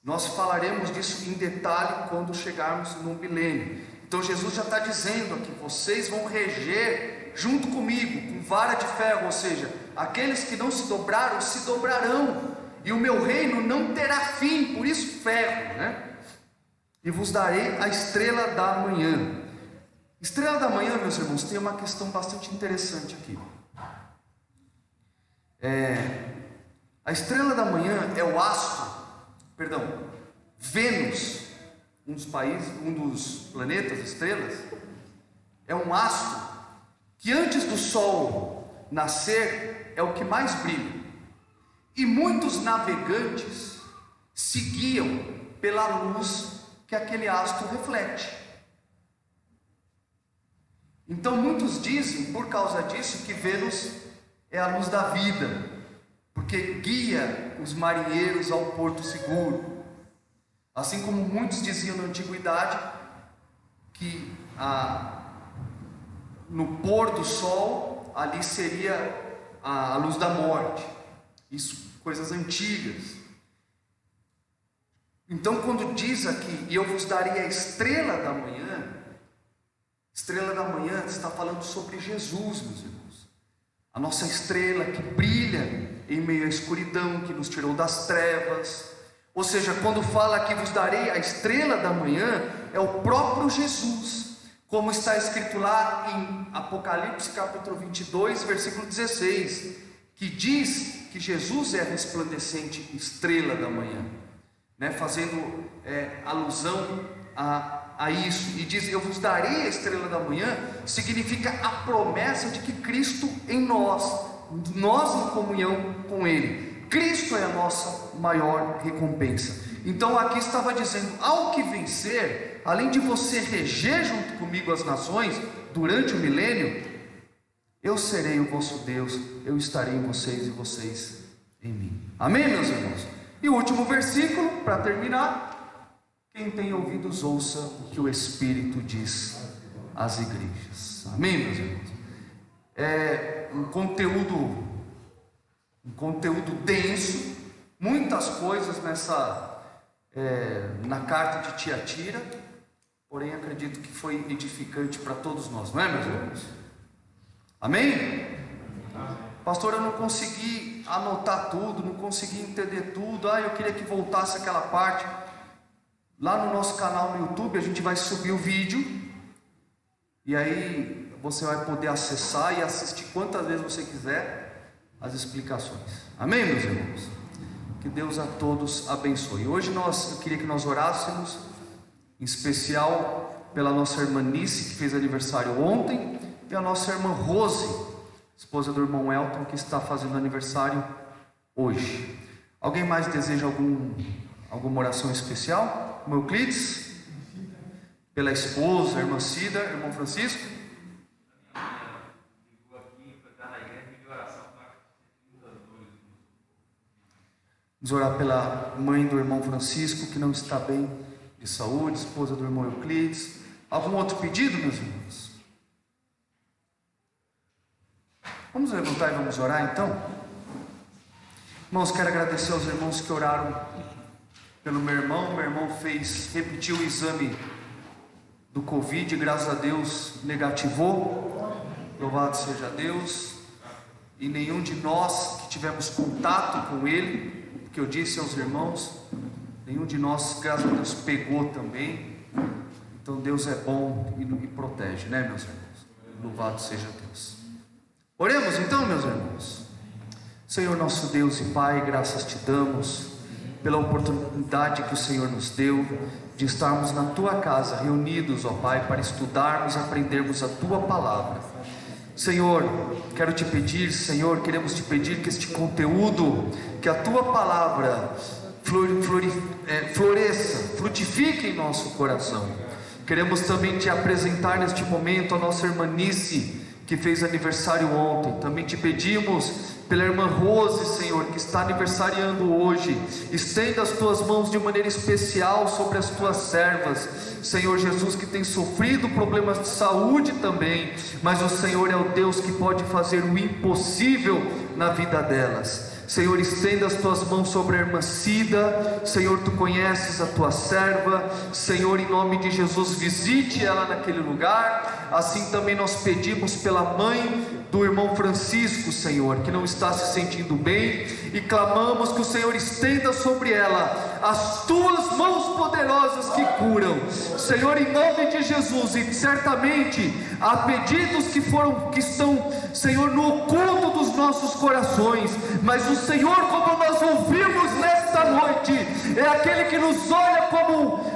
F: Nós falaremos disso em detalhe quando chegarmos no milênio. Então Jesus já está dizendo aqui: vocês vão reger junto comigo, com vara de ferro, ou seja, aqueles que não se dobraram, se dobrarão, e o meu reino não terá fim, por isso ferro, né? E vos darei a estrela da manhã. Estrela da manhã, meus irmãos, tem uma questão bastante interessante aqui. A estrela da manhã é o astro, Vênus, um dos planetas, estrelas, é um astro que antes do sol nascer é o que mais brilha, e muitos navegantes seguiam pela luz que aquele astro reflete. Então muitos dizem, por causa disso, que Vênus é a luz da vida, porque guia os marinheiros ao porto seguro. Assim como muitos diziam na antiguidade que no pôr do sol ali seria a luz da morte. Isso, coisas antigas. Então, quando diz aqui, e eu vos darei a estrela da manhã está falando sobre Jesus, meus irmãos. A nossa estrela que brilha em meio à escuridão, que nos tirou das trevas. Ou seja, quando fala que vos darei a estrela da manhã, é o próprio Jesus, como está escrito lá em Apocalipse capítulo 22, versículo 16, que diz que Jesus é a resplandecente estrela da manhã, né? Fazendo alusão a isso. E diz, eu vos darei a estrela da manhã, significa a promessa de que Cristo em nós em comunhão com Ele. Cristo é a nossa maior recompensa. Então aqui estava dizendo, ao que vencer, além de você reger junto comigo as nações durante o milênio, eu serei o vosso Deus, eu estarei em vocês e vocês em mim. Amém, meus irmãos? E o último versículo, para terminar: quem tem ouvidos ouça o que o Espírito diz às igrejas. Amém, meus irmãos? É um conteúdo denso, muitas coisas na carta de Tiatira, porém acredito que foi edificante para todos nós, não é, meus irmãos? Amém? Pastor, eu não consegui anotar tudo, não consegui entender tudo. Eu queria que voltasse aquela parte. Lá no nosso canal no YouTube a gente vai subir o vídeo, e aí você vai poder acessar e assistir quantas vezes você quiser as explicações. Amém, meus irmãos? Que Deus a todos abençoe. Hoje eu queria que nós orássemos, em especial pela nossa irmã Nice, que fez aniversário ontem, e a nossa irmã Rose, esposa do irmão Elton, que está fazendo aniversário hoje. Alguém mais deseja alguma oração especial? Irmão Euclides? Pela esposa, a irmã Cida, irmão Francisco? Vamos orar pela mãe do irmão Francisco, que não está bem de saúde, esposa do irmão Euclides. Algum outro pedido, meus irmãos? Vamos levantar e vamos orar então? Irmãos, quero agradecer aos irmãos que oraram pelo meu irmão. Meu irmão repetiu o exame do Covid, graças a Deus negativou. Louvado seja Deus. E nenhum de nós que tivemos contato com ele, que eu disse aos irmãos, nenhum de nós, graças a Deus, pegou também. Então Deus é bom e protege, né, meus irmãos? Louvado seja Deus. Oremos então, meus irmãos. Senhor nosso Deus e Pai, graças te damos pela oportunidade que o Senhor nos deu de estarmos na tua casa, reunidos, ó Pai, para estudarmos e aprendermos a tua palavra. Senhor, quero te pedir, Senhor, queremos te pedir que este conteúdo, que a tua palavra floresça, frutifique em nosso coração. Queremos também te apresentar neste momento a nossa irmã Nice, que fez aniversário ontem. Também te pedimos pela irmã Rose, Senhor, que está aniversariando hoje. Estenda as tuas mãos de maneira especial sobre as tuas servas, Senhor Jesus, que tem sofrido problemas de saúde também, mas o Senhor é o Deus que pode fazer o impossível na vida delas. Senhor, estenda as tuas mãos sobre a irmã Cida. Senhor, tu conheces a tua serva. Senhor, em nome de Jesus, visite ela naquele lugar. Assim também nós pedimos pela mãe do irmão Francisco, Senhor, que não está se sentindo bem, e clamamos que o Senhor estenda sobre ela as tuas mãos poderosas que curam, Senhor, em nome de Jesus. E certamente há pedidos que estão, Senhor, no oculto dos nossos corações, mas o Senhor, como nós ouvimos nesta noite, é aquele que nos olha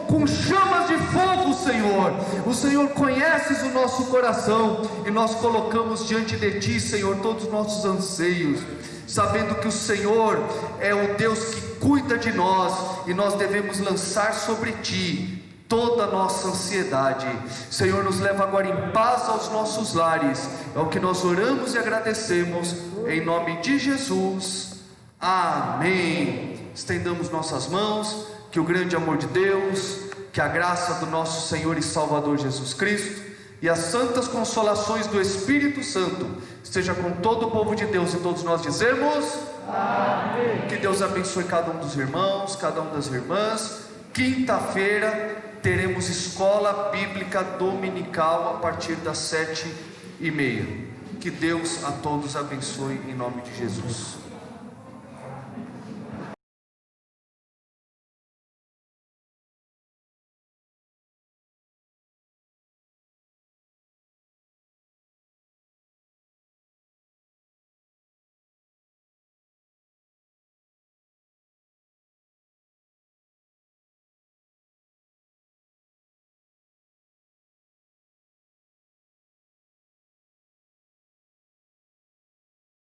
F: com chamas de fogo, Senhor. O Senhor conheces o nosso coração, e nós colocamos diante de Ti, Senhor, todos os nossos anseios, sabendo que o Senhor é o Deus que cuida de nós, e nós devemos lançar sobre Ti toda a nossa ansiedade. Senhor, nos leva agora em paz aos nossos lares. É o que nós oramos e agradecemos, em nome de Jesus. Amém. Estendamos nossas mãos, que o grande amor de Deus, que a graça do nosso Senhor e Salvador Jesus Cristo e as santas consolações do Espírito Santo esteja com todo o povo de Deus, e todos nós dizemos amém. Que Deus abençoe cada um dos irmãos, cada uma das irmãs. Quinta-feira teremos escola bíblica dominical a partir das 7h30. Que Deus a todos abençoe em nome de Jesus.